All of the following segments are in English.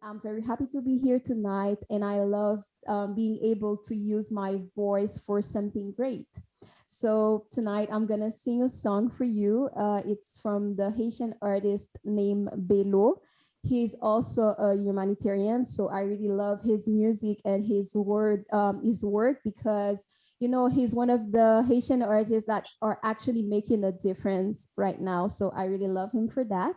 I'm very happy to be here tonight, and I love being able to use my voice for something great. So tonight I'm gonna sing a song for you. It's from the Haitian artist named BèlO. He's also a humanitarian, so I really love his music and his work because he's one of the Haitian artists that are actually making a difference right now. So I really love him for that.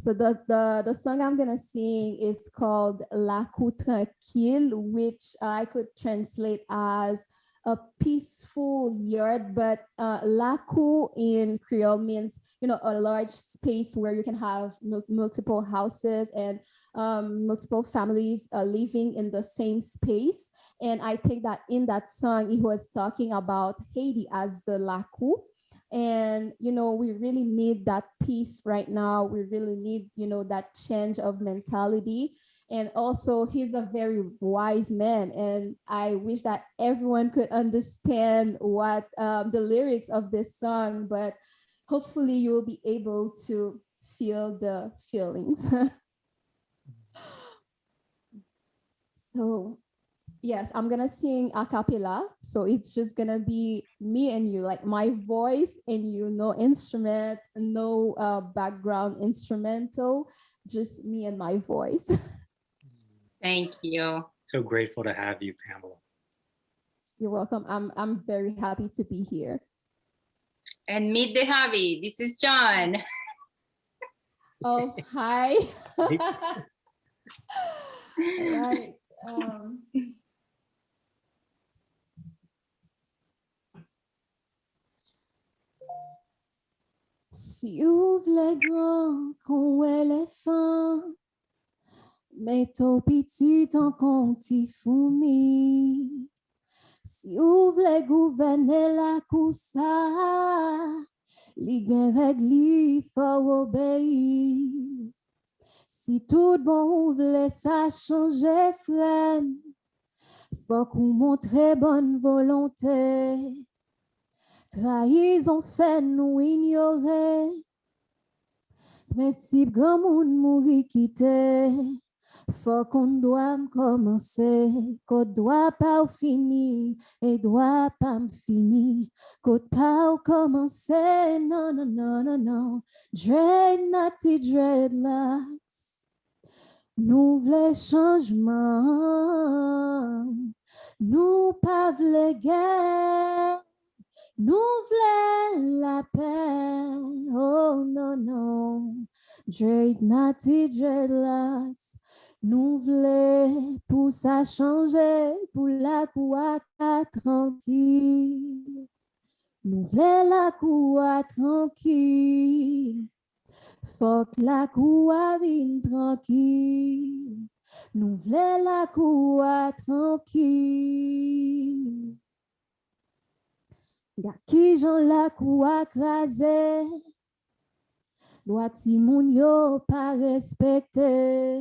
So the song I'm gonna sing is called Lakou Trankil, which I could translate as a peaceful yard. But Lakou in Creole means a large space where you can have multiple houses and multiple families living in the same space. And I think that in that song, he was talking about Haiti as the Lakou. And we really need that peace right now. We really need that change of mentality. And also he's a very wise man, and I wish that everyone could understand what the lyrics of this song, but hopefully you will be able to feel the feelings. So yes, I'm gonna sing a cappella. So it's just gonna be me and you, like my voice and you, no instrument, no background instrumental, just me and my voice. Thank you. So grateful to have you, Pamela. You're welcome. I'm very happy to be here. And meet the hubby. This is John. Oh, hi. All right. Si ouvre les grands, qu'on les fins, mais ton petit en conti fourmi. Si ouvre les gouverner la coussa, li gen règle, faut obéir. Si tout bon ouvre, ça change frère, faut qu'on montre bonne volonté. Trahison fait nous ignorer. Principe grand monde mourir quitter. Faut qu'on doit commencer. Qu'on doit pas finir et doit pas finir. Qu'on pas commencer. Non, non, non, non, non. Dread natty dreadlocks. Nous voulons changement. Nous pas voulons guerre. Nous voulons la paix, oh non, non. Dread natty dreadlocks. Nous voulons pour ça changer, pour la coua tranquille. Nous voulons la coua tranquille. Faut que la coua vienne tranquille. Nous voulons la coua tranquille. Qui j'en la coua crasé. Doit si moun yo pas respecter.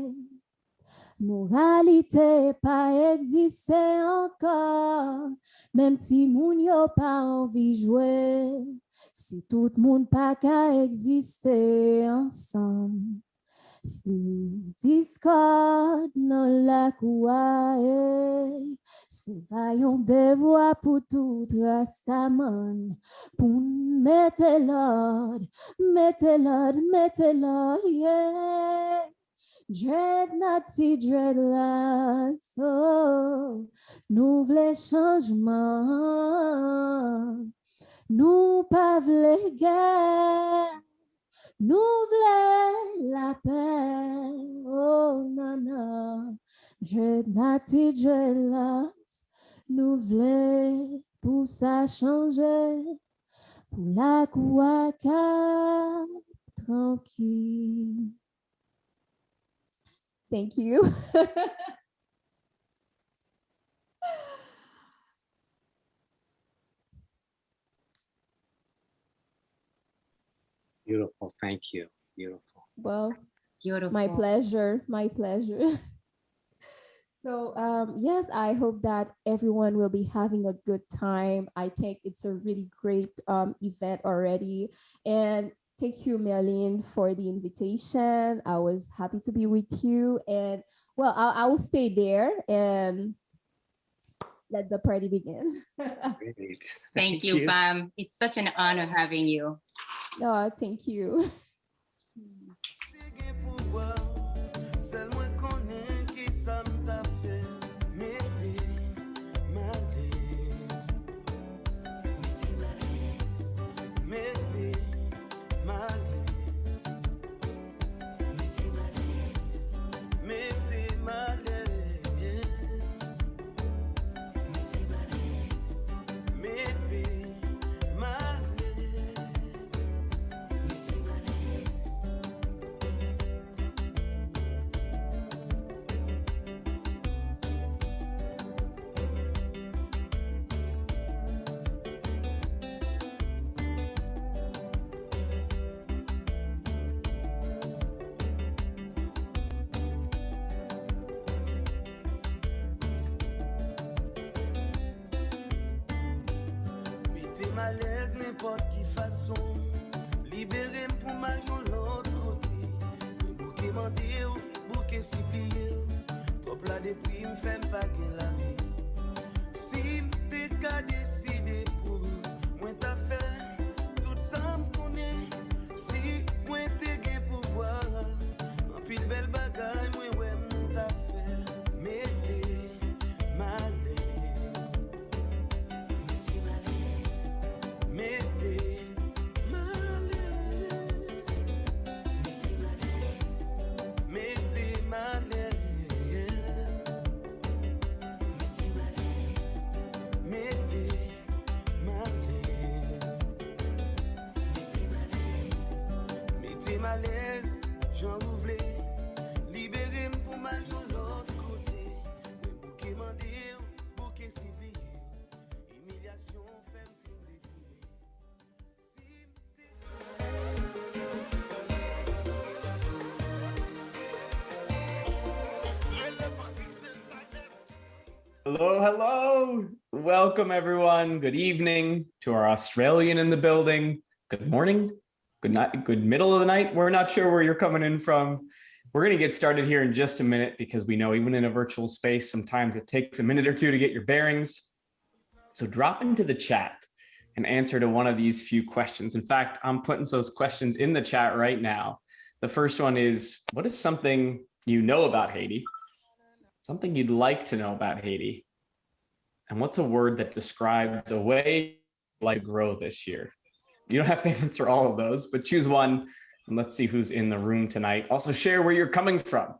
Moralité pas exister encore. Même si moun yo pas envie jouer. Si tout le monde pas qu'à exister ensemble. Discord dans la coua. C'est vaillant des voix pour tout rastaman. Pour mettre l'ordre, yeah. Dread Nazi dreadlocks, oh. Nous voulons changement. Nous pas voulons guerre. Nous voulons la paix, oh non, non. Dread Nazi dreadlocks. Nous voulons pour ça changer. Pour la couaka tranquille. Thank you. Beautiful. Thank you. Beautiful. Well, Beautiful. my pleasure. My pleasure. So yes, I hope that everyone will be having a good time. I think it's a really great event already. And thank you, Merline'e, for the invitation. I was happy to be with you. And well, I will stay there and let the party begin. Great. Thank you, Pam. It's such an honor having you. Oh, thank you. Malaise n'importe qui façon, libéré pour mal l'autre côté. Bouquet mandé, bouquet ciblé, trop plat depuis m'fait pas gain la vie. Si t'es qu'à décider pour moi t'as fait tout ça m'connait. Si moi t'es gain pouvoir, en pile belle bagaille moi ouais m't'a fait. Mettez malaise. Malaise, j'en voulais libérer pour mal de l'autre côté. Bouquet mandé, bouquet ciblé, humiliation fait Hello, hello. Welcome, everyone. Good evening to our Australian in the building. Good morning. Good night, good middle of the night. We're not sure where you're coming in from. We're going to get started here in just a minute because we know even in a virtual space, sometimes it takes a minute or two to get your bearings. So drop into the chat and answer to one of these few questions. In fact, I'm putting those questions in the chat right now. The first one is, what is something you know about Haiti? Something you'd like to know about Haiti? And what's a word that describes a way you'd like to grow this year? You don't have to answer all of those, but choose one and let's see who's in the room tonight. Also share where you're coming from.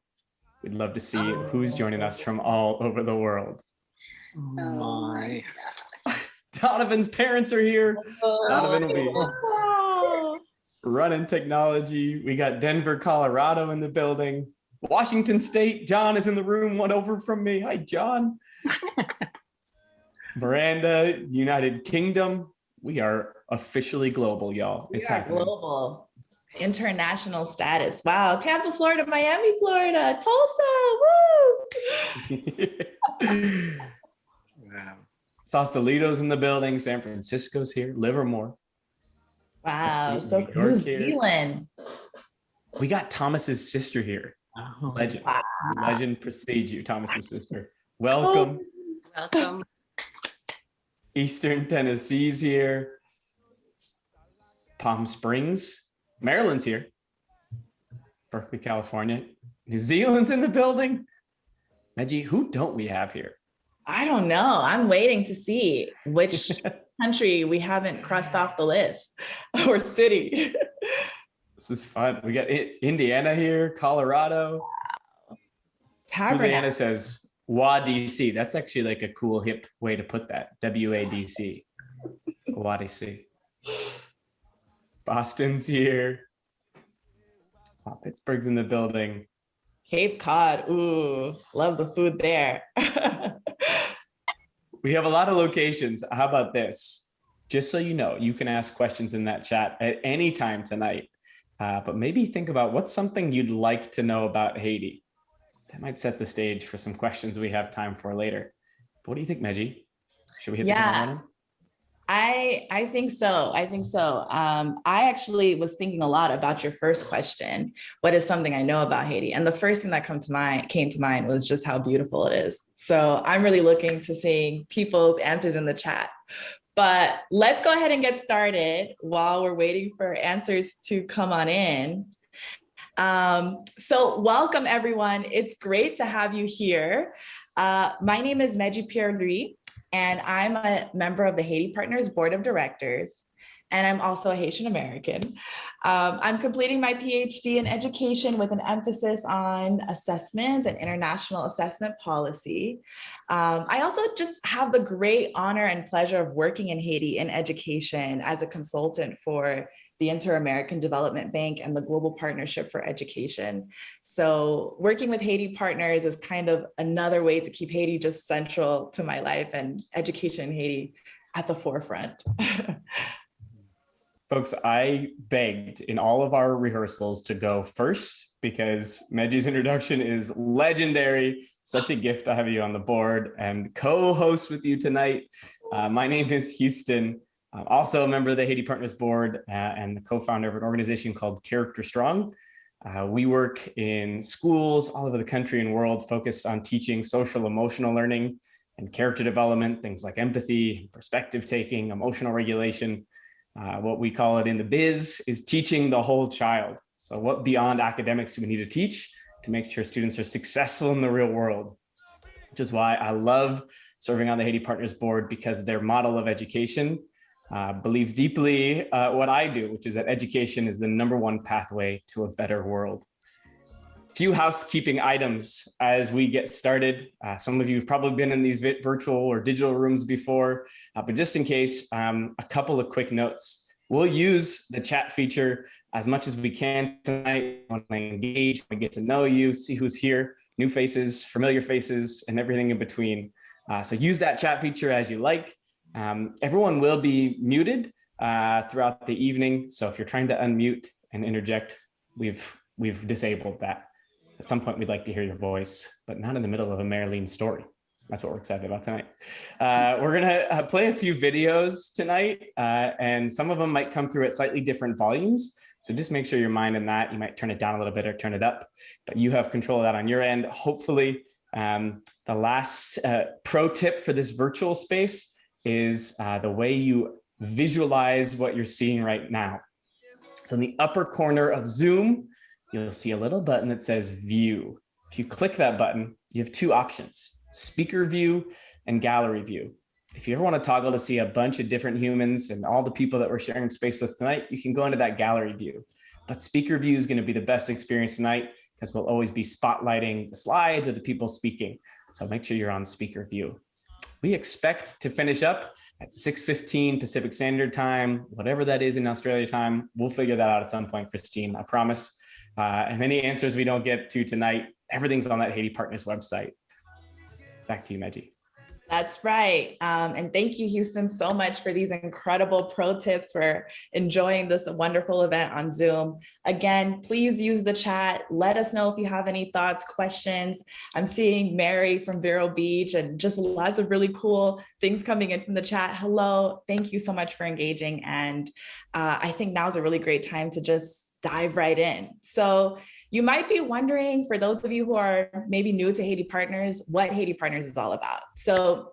We'd love to see who's joining us from all over the world. Oh my. Donovan's parents are here. Donovan will be running technology. We got Denver, Colorado in the building. Washington State, John is in the room, one over from me. Hi, John. Miranda, United Kingdom. We are officially global, y'all. It's happening. Global, international status. Wow, Tampa, Florida, Miami, Florida, Tulsa, woo! Wow. Sausalito's in the building. San Francisco's here. Livermore. Wow, Upstate so New York New here. Zealand. We got Thomas's sister here. Oh. Legend. Wow. Legend precedes you, Thomas's sister. Welcome. Welcome. Eastern Tennessee's here. Palm Springs. Maryland's here. Berkeley, California. New Zealand's in the building. Medjy, who don't we have here? I don't know. I'm waiting to see which country we haven't crossed off the list or city. This is fun. We got Indiana here, Colorado. Juliana says WADC. That's actually like a cool hip way to put that. WADC. WADC. Boston's here. Oh, Pittsburgh's in the building. Cape Cod. Ooh, love the food there. We have a lot of locations. How about this? Just so you know, you can ask questions in that chat at any time tonight. But maybe think about what's something you'd like to know about Haiti. That might set the stage for some questions we have time for later. But what do you think, Medjy? Should we hit the ground running? I think so. I think so. I actually was thinking a lot about your first question. What is something I know about Haiti? And the first thing that came to mind was just how beautiful it is. So I'm really looking to seeing people's answers in the chat. But let's go ahead and get started while we're waiting for answers to come on in. So welcome everyone. It's great to have you here. My name is Medjy, and I'm a member of the Haiti Partners Board of Directors, and I'm also a Haitian American. I'm completing my PhD in education with an emphasis on assessment and international assessment policy. I also just have the great honor and pleasure of working in Haiti in education as a consultant for the Inter-American Development Bank and the Global Partnership for Education. So working with Haiti Partners is kind of another way to keep Haiti just central to my life and education in Haiti at the forefront. Folks, I begged in all of our rehearsals to go first because Medjy's introduction is legendary. Such a gift to have you on the board and co-host with you tonight. My name is Houston. I'm also a member of the Haiti Partners Board and the co-founder of an organization called Character Strong. We work in schools all over the country and world focused on teaching social emotional learning and character development, things like empathy, perspective taking, emotional regulation. What we call it in the biz is teaching the whole child. So what beyond academics do we need to teach to make sure students are successful in the real world? Which is why I love serving on the Haiti Partners Board, because their model of education believes deeply what I do, which is that education is the #1 pathway to a better world. Few housekeeping items as we get started. Some of you have probably been in these virtual or digital rooms before, but just in case, a couple of quick notes. We'll use the chat feature as much as we can tonight. We want to engage, we get to know you, see who's here, new faces, familiar faces, and everything in between. So use that chat feature as you like. Everyone will be muted throughout the evening. So if you're trying to unmute and interject, we've disabled that. At some point, we'd like to hear your voice, but not in the middle of a Merline'e story. That's what we're excited about tonight. We're gonna play a few videos tonight, and some of them might come through at slightly different volumes. So just make sure you're minding that. You might turn it down a little bit or turn it up, but you have control of that on your end. Hopefully, the last pro tip for this virtual space is the way you visualize what you're seeing right now. So in the upper corner of Zoom, you'll see a little button that says view. If you click that button, you have two options, speaker view and gallery view. If you ever want to toggle to see a bunch of different humans and all the people that we're sharing space with tonight, you can go into that gallery view. But speaker view is going to be the best experience tonight because we'll always be spotlighting the slides of the people speaking. So make sure you're on speaker view. We expect to finish up at 6:15 Pacific Standard Time, whatever that is in Australia time. We'll figure that out at some point, Christine, I promise. And any answers we don't get to tonight, everything's on that Haiti Partners website. Back to you, Medjy. That's right. And thank you, Houston, so much for these incredible pro tips for enjoying this wonderful event on Zoom. Again, please use the chat. Let us know if you have any thoughts, questions. I'm seeing Mary from Vero Beach and just lots of really cool things coming in from the chat. Hello, thank you so much for engaging. And I think now's a really great time to just dive right in. So you might be wondering, for those of you who are maybe new to Haiti Partners, what Haiti Partners is all about. So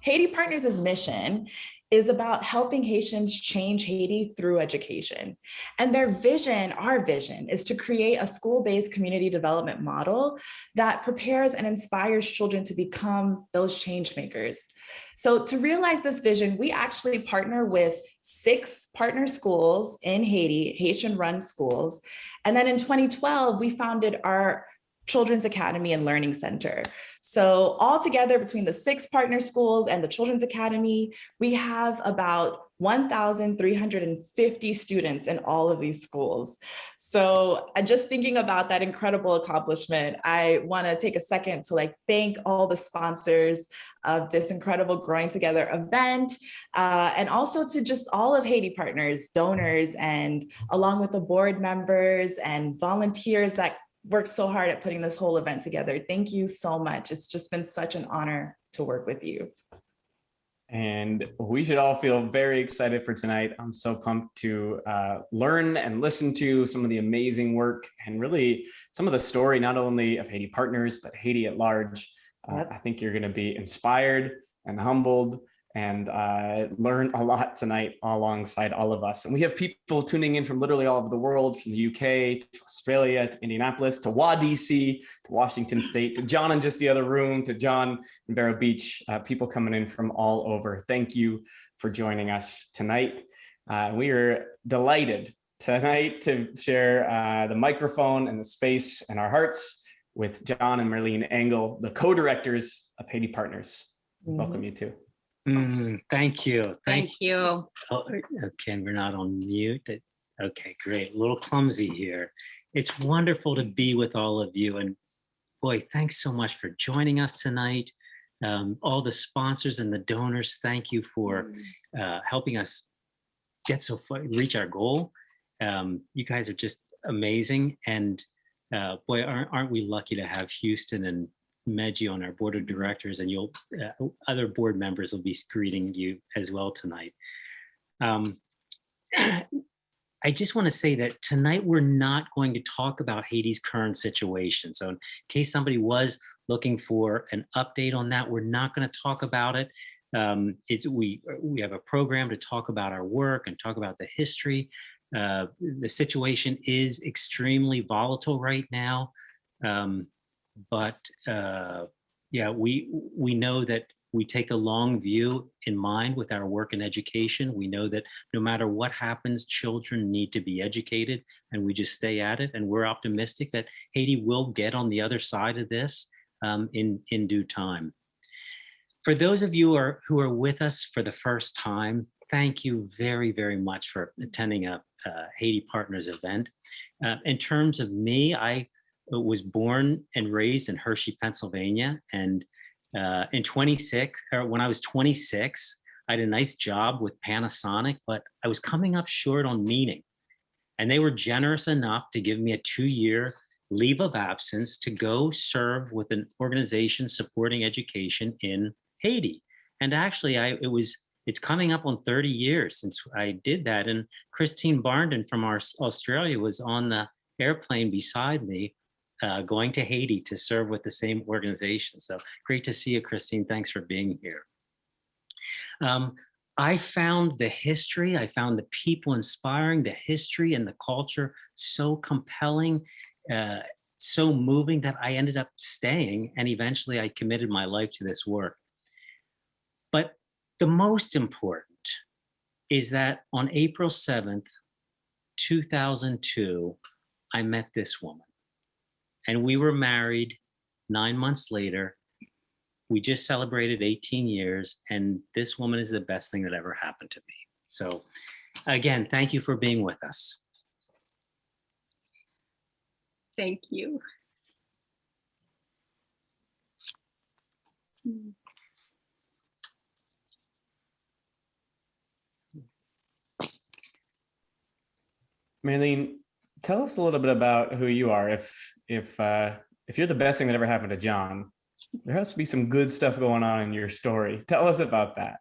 Haiti Partners' mission is about helping Haitians change Haiti through education. And their vision, our vision, is to create a school-based community development model that prepares and inspires children to become those change makers. So to realize this vision, we actually partner with 6 partner schools in Haiti, Haitian-run schools. And then in 2012, we founded our Children's Academy and Learning Center. So altogether, between the 6 partner schools and the Children's Academy, we have about 1,350 students in all of these schools. So just thinking about that incredible accomplishment, I want to take a second to thank all the sponsors of this incredible Growing Together event, and also to just all of Haiti Partners, donors, and along with the board members and volunteers that worked so hard at putting this whole event together. Thank you so much. It's just been such an honor to work with you. And we should all feel very excited for tonight. I'm so pumped to learn and listen to some of the amazing work and really some of the story, not only of Haiti Partners, but Haiti at large. I think you're going to be inspired and humbled and learn a lot tonight alongside all of us. And we have people tuning in from literally all over the world, from the UK to Australia to Indianapolis to DC to Washington State to John in just the other room to John in Vero Beach, people coming in from all over. Thank you for joining us tonight. We are delighted tonight to share the microphone and the space and our hearts with John and Merline'e Engle, the co-directors of Haiti Partners. Welcome you two. Thank you. Thank you. Oh, okay, we're not on mute. Okay, great. A little clumsy here. It's wonderful to be with all of you. And boy, thanks so much for joining us tonight. All the sponsors and the donors, thank you for helping us get so far, reach our goal. You guys are just amazing. And boy, aren't we lucky to have Houston and Medjy on our board of directors, and you'll other board members will be greeting you as well tonight. I just want to say that tonight we're not going to talk about Haiti's current situation. So in case somebody was looking for an update on that, we're not going to talk about it. We have a program to talk about our work and talk about the history. The situation is extremely volatile right now. But yeah, we know that we take a long view in mind with our work in education. We know that no matter what happens, children need to be educated, and we just stay at it. And we're optimistic that Haiti will get on the other side of this in due time. For those of you who are with us for the first time, thank you very, very much for attending a Haiti Partners event. In terms of me, I was born and raised in Hershey, Pennsylvania. And when I was 26, I had a nice job with Panasonic, but I was coming up short on meaning. And they were generous enough to give me a 2-year leave of absence to go serve with an organization supporting education in Haiti. And actually, it's coming up on 30 years since I did that. And Christine Barndon from Australia was on the airplane beside me, going to Haiti to serve with the same organization. So great to see you, Christine. Thanks for being here. I found the history, I found the people inspiring, the history and the culture so compelling, so moving that I ended up staying, and eventually I committed my life to this work. But the most important is that on April 7th, 2002, I met this woman. And we were married 9 months later. We just celebrated 18 years, and this woman is the best thing that ever happened to me. So again, thank you for being with us. Thank you. Merline'e, tell us a little bit about who you are. If you're the best thing that ever happened to John, there has to be some good stuff going on in your story. Tell us about that.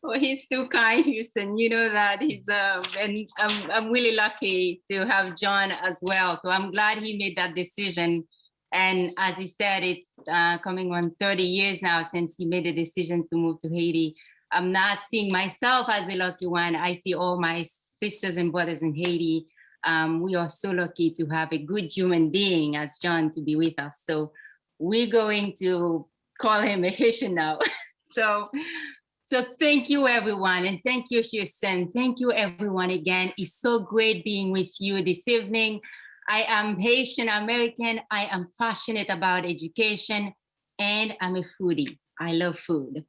Well, he's too kind, Houston. You know that he's and I'm really lucky to have John as well. So I'm glad he made that decision. And as he said, it's coming on 30 years now since he made the decision to move to Haiti. I'm not seeing myself as a lucky one. I see all my sisters and brothers in Haiti. We are so lucky to have a good human being as John to be with us. So we're going to call him a Haitian now. So thank you, everyone. And thank you, Houston. Thank you, everyone, again. It's so great being with you this evening. I am Haitian American. I am passionate about education, and I'm a foodie. I love food.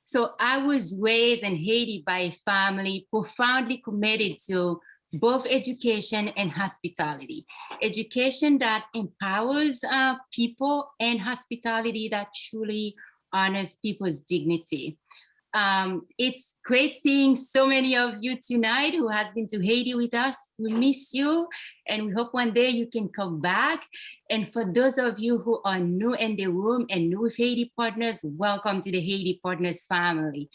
So I was raised in Haiti by a family profoundly committed to both education and hospitality. Education that empowers people, and hospitality that truly honors people's dignity. It's great seeing so many of you tonight who has been to Haiti with us. We miss you, and we hope one day you can come back. And for those of you who are new in the room and new with Haiti Partners, welcome to the Haiti Partners family.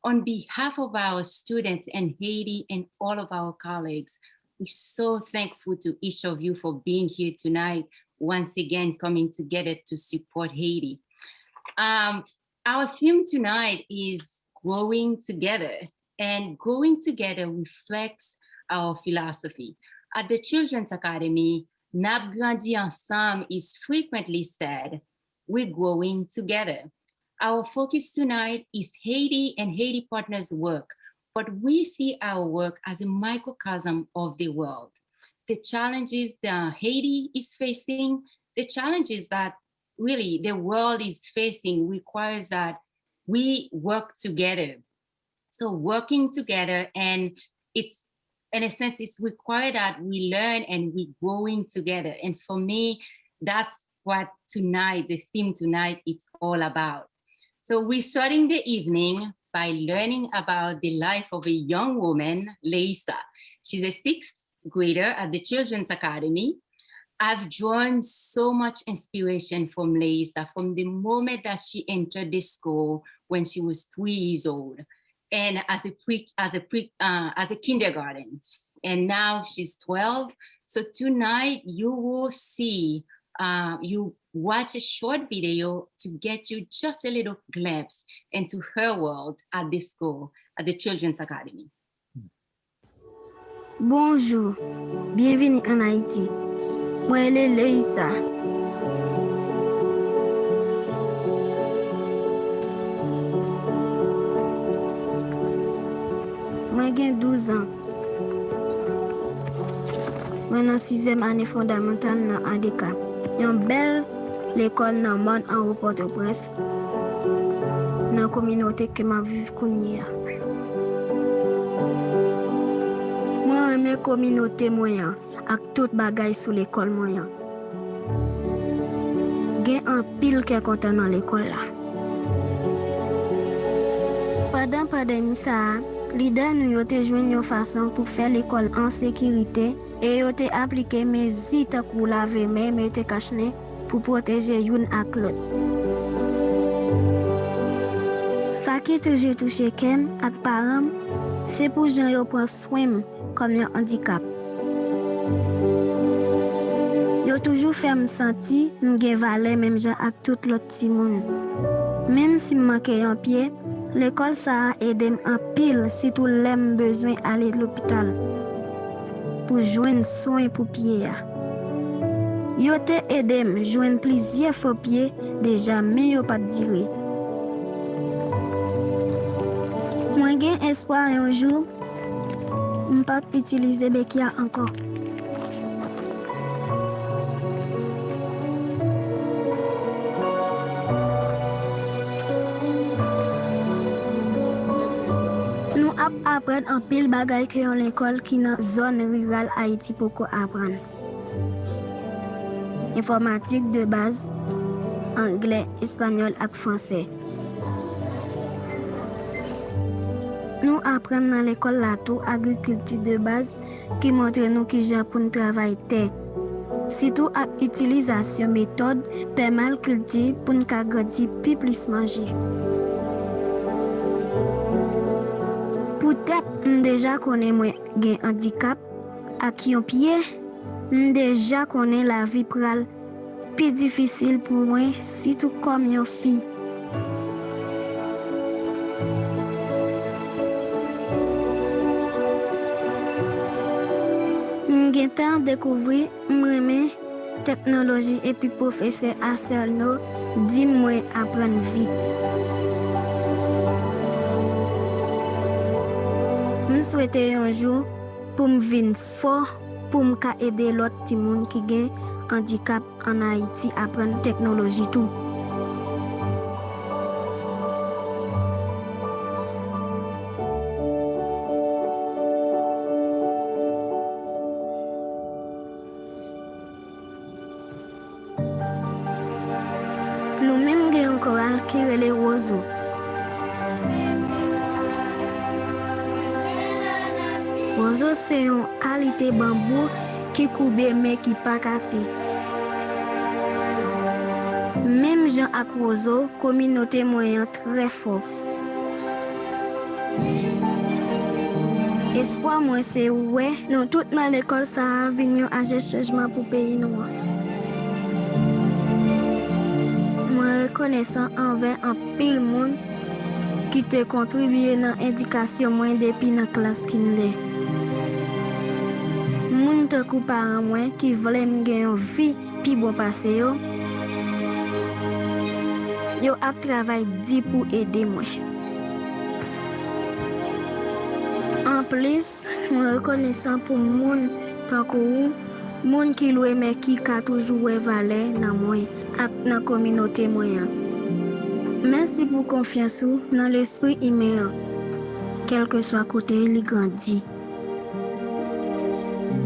On behalf of our students in Haiti and all of our colleagues, we're so thankful to each of you for being here tonight, once again coming together to support Haiti. Our theme tonight is growing together, and growing together reflects our philosophy. At the Children's Academy, Nap grandi ensemble is frequently said. We're growing together. Our focus tonight is Haiti and Haiti Partners' work, but we see our work as a microcosm of the world. The challenges that Haiti is facing, the challenges that really the world is facing requires that we work together. So working together, and it's, in a sense, it's required that we learn and we growing together. And for me, that's what tonight, the theme tonight, it's all about. So we're starting the evening by learning about the life of a young woman, Leissa. She's a 6th grader at the Children's Academy. I've drawn so much inspiration from Leissa from the moment that she entered the school when she was 3 years old, and as a kindergarten, and now she's 12. So tonight you will see, you watch a short video to get you just a little glimpse into her world at the school, at the Children's Academy. Bonjour, bienvenue en Haïti. Moi, elle est Leissa. Moi, j'ai 12 ans. Moi, dans 6e année fondamentale dans handicap. Une belle l'école dans le monde en Port-au-Prince. Dans la communauté que je vis kounia. Moi, j'aime la communauté moyen. Ak tout bagay sous l'école moyen. Gen un pile qui est content dans l'école là. Pendant pandémie ça, leader nous yote joine une façon pour faire l'école en sécurité et yote appliquer mesures tant pour laver main, mettre cache-nez pour protéger une ak l'autre. Ça qui toujours touché kem ak parents, c'est pour gens yo prend soin comme un handicap. Yo toujours fait me sentir m'gen valeur même gens ak tout l'autre petit monde. Même si manque un pied, l'école ça a aidé en pile si tout l'aime besoin aller à l'hôpital pour joindre soin pour pied. Yo te aidé me joindre plusieurs faux pieds déjà mais yo pas dire. Moi gen espoir un jour m'pas utiliser bekia encore. Apprendre un pile bagay que l'école qui dans zone rurale Haïti pour apprendre. Informatique de base, anglais, espagnol et français. Nous apprenons dans l'école là tout agriculture de base qui montre nous qui j'ai pour nous travailler terre. Surtout à utilisation méthode permaculture pour nous grandir plus manger. Peut-être déjà connais moi gen handicap ak yon pied, déjà connais la vie pral plus difficile pour moi surtout comme yon fille. M'gen temps découvrir m'aimer technologie et puis professeur Arcelno dit moi apprendre vite. Je souhaite un jour pour me venir fort pour me aider l'autre petit monde qui a un handicap en Haïti à apprendre technologie tout. Nous-mêmes avons un choral qui est le WOZO. WOZO c'est une qualité bambou qui coube mais qui pas cassé. Même Jean ak WOZO, communauté moyen très fort. Espoir moi c'est ouais, nous tout dans l'école ça venir agir changement pour pays nous. Moi reconnaissant envers un pile monde qui te contribué dans l'éducation moi depuis dans classe kinder. Moun te kou parent moi qui voulait me gagner une vie puis bon passé yo ap travail di pour aider moi. En plus, moi reconnaissant pour moun tant que moun qui loue mais qui ka toujours valeur dans moi ak dans communauté moyen. Merci pour confiance dans l'esprit humain, quel que soit côté il grandit.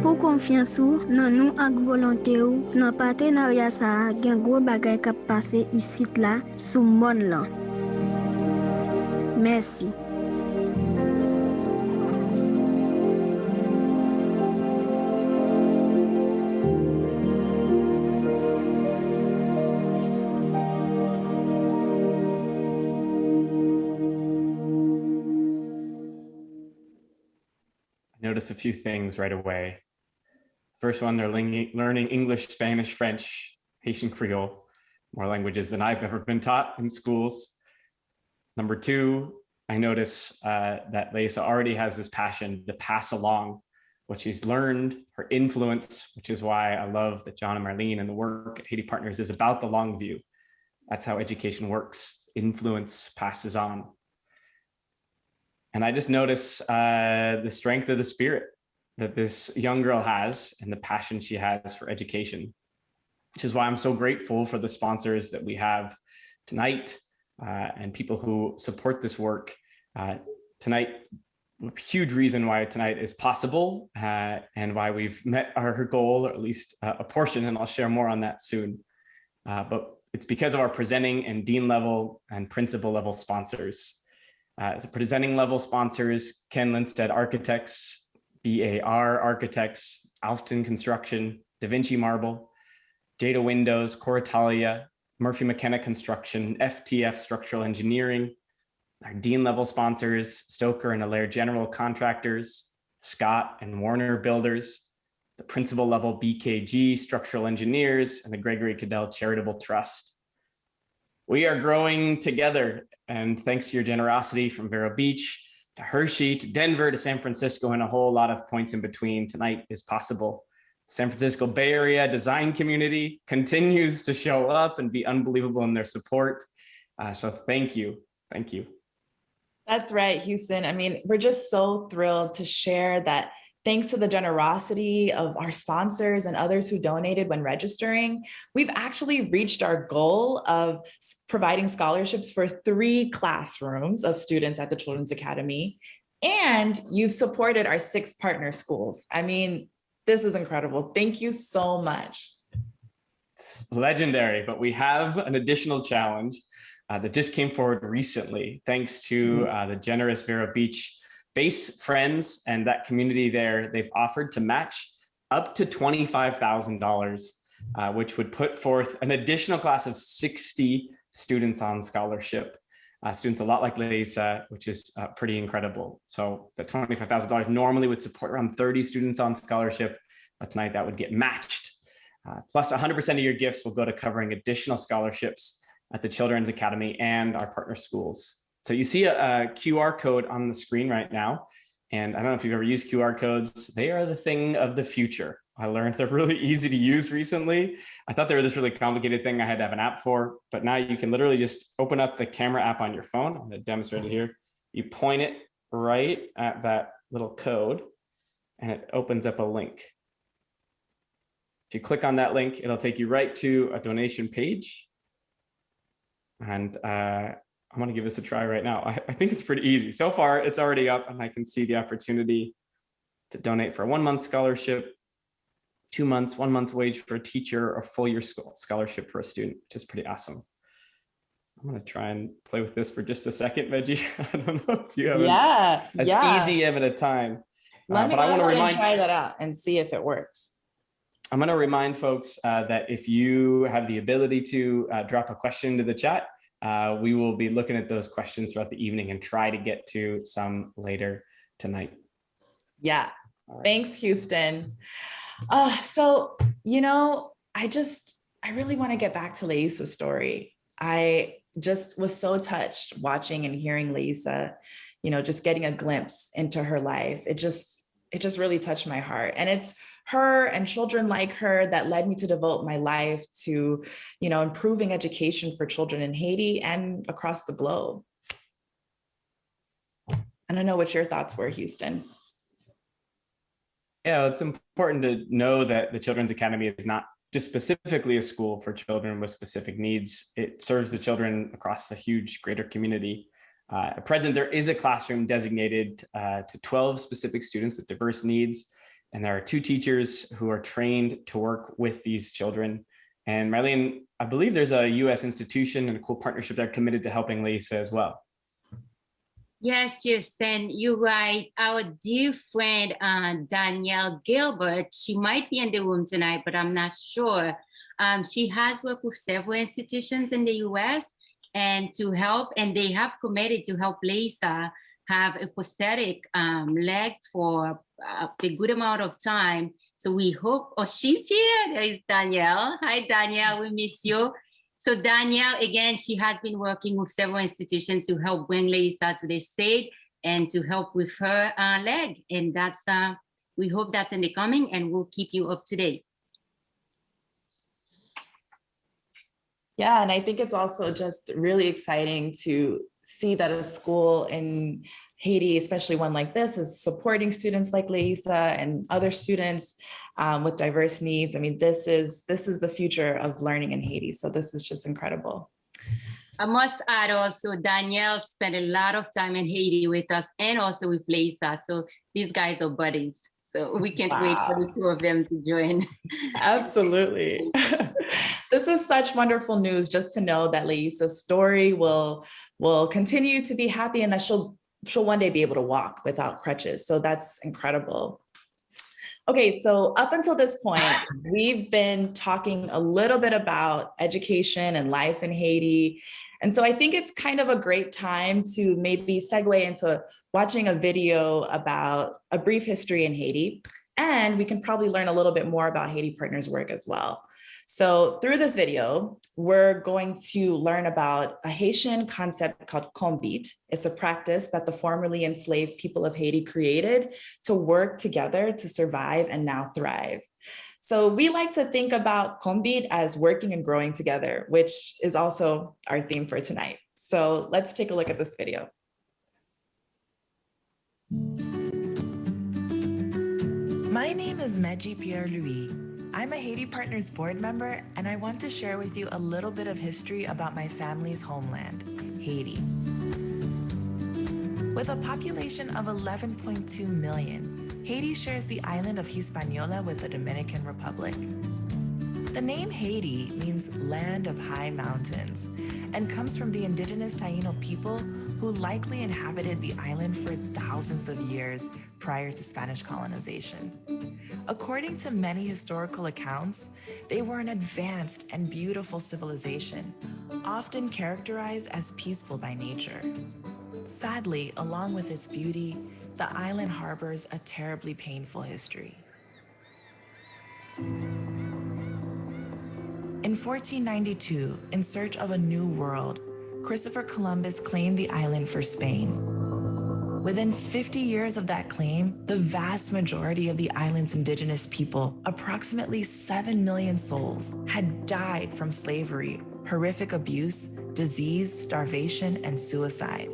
Pour confiance dans nous ak volonté ou dans partenariat ça gen gros bagay k'ap passer ici là sous monde là. Merci. Notice a few things right away. First one, they're learning English, Spanish, French, Haitian Creole, more languages than I've ever been taught in schools. Number two, I notice that Leissa already has this passion to pass along what she's learned, her influence, which is why I love that John and Merline'e and the work at Haiti Partners is about the long view. That's how education works. Influence passes on. And I just notice the strength of the spirit that this young girl has and the passion she has for education, which is why I'm so grateful for the sponsors that we have tonight and people who support this work. Tonight, a huge reason why tonight is possible and why we've met our goal, or at least a portion, and I'll share more on that soon. But it's because of our presenting and dean level and principal level sponsors. The presenting level sponsors, Ken Lindstedt Architects, BAR Architects, Alfton Construction, Da Vinci Marble, Jada Windows, Coritalia, Murphy McKenna Construction, FTF Structural Engineering. Our dean level sponsors, Stoker and Allaire General Contractors, Scott and Warner Builders, the principal level BKG Structural Engineers, and the Gregory Cadell Charitable Trust. We are growing together, and thanks to your generosity from Vero Beach to Hershey to Denver to San Francisco and a whole lot of points in between, tonight is possible. San Francisco Bay Area design community continues to show up and be unbelievable in their support. So thank you. Thank you. That's right, Houston. I mean, we're just so thrilled to share that thanks to the generosity of our sponsors and others who donated when registering, we've actually reached our goal of providing scholarships for 3 classrooms of students at the Children's Academy. And you've supported our 6 partner schools. I mean, this is incredible. Thank you so much. It's legendary, but we have an additional challenge that just came forward recently, thanks to the generous Vero Beach base friends and that community there. They've offered to match up to $25,000, which would put forth an additional class of 60 students on scholarship. Students a lot like Leissa, which is pretty incredible. So the $25,000 normally would support around 30 students on scholarship, but tonight that would get matched. Plus 100% of your gifts will go to covering additional scholarships at the Children's Academy and our partner schools. So you see a QR code on the screen right now. And I don't know if you've ever used QR codes. They are the thing of the future. I learned they're really easy to use recently. I thought they were this really complicated thing I had to have an app for, but now you can literally just open up the camera app on your phone. I'm going to demonstrate it here. You point it right at that little code and it opens up a link. If you click on that link, it'll take you right to a donation page. And I'm going to give this a try right now. I think it's pretty easy. So far, it's already up and I can see the opportunity to donate for a 1-month scholarship, 2 months, 1 month's wage for a teacher, or full year scholarship for a student, which is pretty awesome. I'm going to try and play with this for just a second, Medjy. I don't know if you have as easy of a time. Let me but I want to remind, try that out and see if it works. I'm going to remind folks that if you have the ability to drop a question into the chat, we will be looking at those questions throughout the evening and try to get to some later tonight. Yeah. Right. Thanks, Houston. So, you know, I really want to get back to Leissa's story. I just was so touched watching and hearing Leissa, you know, just getting a glimpse into her life. It just really touched my heart. And it's her and children like her that led me to devote my life to, you know, improving education for children in Haiti and across the globe. I don't know what your thoughts were, Houston. Yeah, it's important to know that the Children's Academy is not just specifically a school for children with specific needs. It serves the children across the huge greater community. At present, there is a classroom designated to 12 specific students with diverse needs. And there are 2 teachers who are trained to work with these children. And Merline'e, I believe there's a US institution and a cool partnership there committed to helping Leissa as well. Yes, and you're right. Our dear friend, Danielle Gilbert, she might be in the room tonight, but I'm not sure. She has worked with several institutions in the US and to help, and they have committed to help Leissa have a prosthetic leg for a good amount of time. So we hope, oh, she's here. There is Danielle. Hi, Danielle, we miss you. So Danielle, again, she has been working with several institutions to help bring Leissa to the state and to help with her leg. And that's, we hope that's in the coming, and we'll keep you up to date. Yeah, and I think it's also just really exciting to see that a school in Haiti, especially one like this, is supporting students like Leissa and other students with diverse needs. I mean, this is the future of learning in Haiti. So this is just incredible. I must add also, Danielle spent a lot of time in Haiti with us and also with Leissa. So these guys are buddies. So we can't wait for the 2 of them to join. Absolutely. This is such wonderful news, just to know that Leissa's story will continue to be happy and that she'll one day be able to walk without crutches. So that's incredible. Okay, so up until this point, we've been talking a little bit about education and life in Haiti. And so I think it's kind of a great time to maybe segue into watching a video about a brief history in Haiti. And we can probably learn a little bit more about Haiti Partners' work as well. So through this video, we're going to learn about a Haitian concept called Konbit. It's a practice that the formerly enslaved people of Haiti created to work together to survive and now thrive. So we like to think about Konbit as working and growing together, which is also our theme for tonight. So let's take a look at this video. My name is Medjy Louis. I'm a Haiti Partners board member, and I want to share with you a little bit of history about my family's homeland, Haiti. With a population of 11.2 million, Haiti shares the island of Hispaniola with the Dominican Republic. The name Haiti means land of high mountains and comes from the indigenous Taino people who likely inhabited the island for thousands of years prior to Spanish colonization. According to many historical accounts, they were an advanced and beautiful civilization, often characterized as peaceful by nature. Sadly, along with its beauty, the island harbors a terribly painful history. In 1492, in search of a new world, Christopher Columbus claimed the island for Spain. Within 50 years of that claim, the vast majority of the island's indigenous people, approximately 7 million souls, had died from slavery, horrific abuse, disease, starvation, and suicide.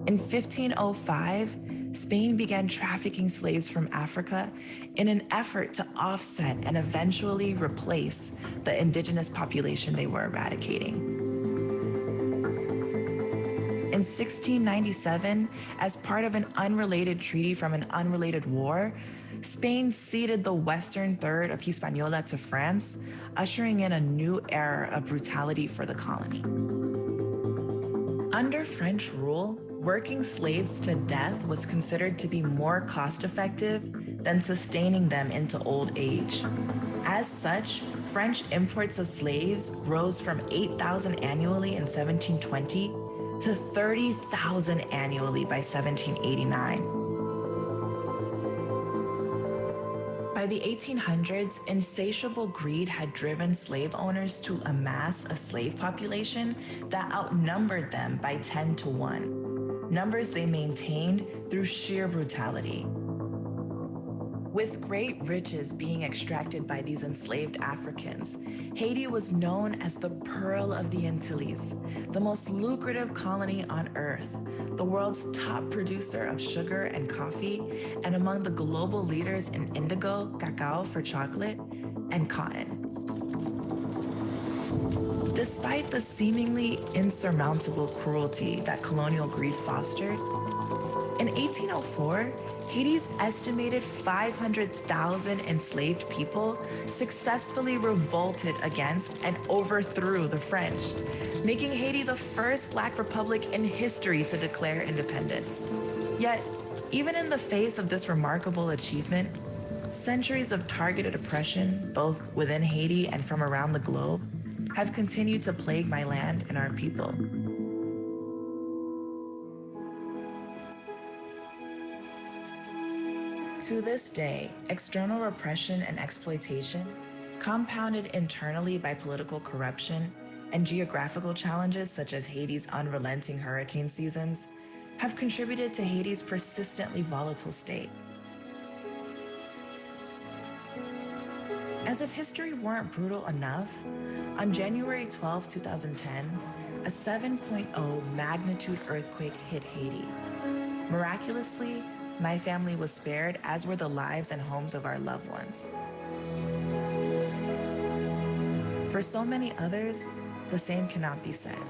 In 1505, Spain began trafficking slaves from Africa in an effort to offset and eventually replace the indigenous population they were eradicating. In 1697, as part of an unrelated treaty from an unrelated war, Spain ceded the western third of Hispaniola to France, ushering in a new era of brutality for the colony. Under French rule, working slaves to death was considered to be more cost-effective than sustaining them into old age. As such, French imports of slaves rose from 8,000 annually in 1720 to 30,000 annually by 1789. By the 1800s, insatiable greed had driven slave owners to amass a slave population that outnumbered them by 10 to 1, numbers they maintained through sheer brutality. With great riches being extracted by these enslaved Africans, Haiti was known as the Pearl of the Antilles, the most lucrative colony on earth, the world's top producer of sugar and coffee, and among the global leaders in indigo, cacao for chocolate, and cotton. Despite the seemingly insurmountable cruelty that colonial greed fostered, in 1804, Haiti's estimated 500,000 enslaved people successfully revolted against and overthrew the French, making Haiti the first Black republic in history to declare independence. Yet, even in the face of this remarkable achievement, centuries of targeted oppression, both within Haiti and from around the globe, have continued to plague my land and our people. To this day, external repression and exploitation, compounded internally by political corruption and geographical challenges such as Haiti's unrelenting hurricane seasons, have contributed to Haiti's persistently volatile state. As if history weren't brutal enough, on January 12, 2010, a 7.0 magnitude earthquake hit Haiti. Miraculously, my family was spared, as were the lives and homes of our loved ones. For so many others, the same cannot be said.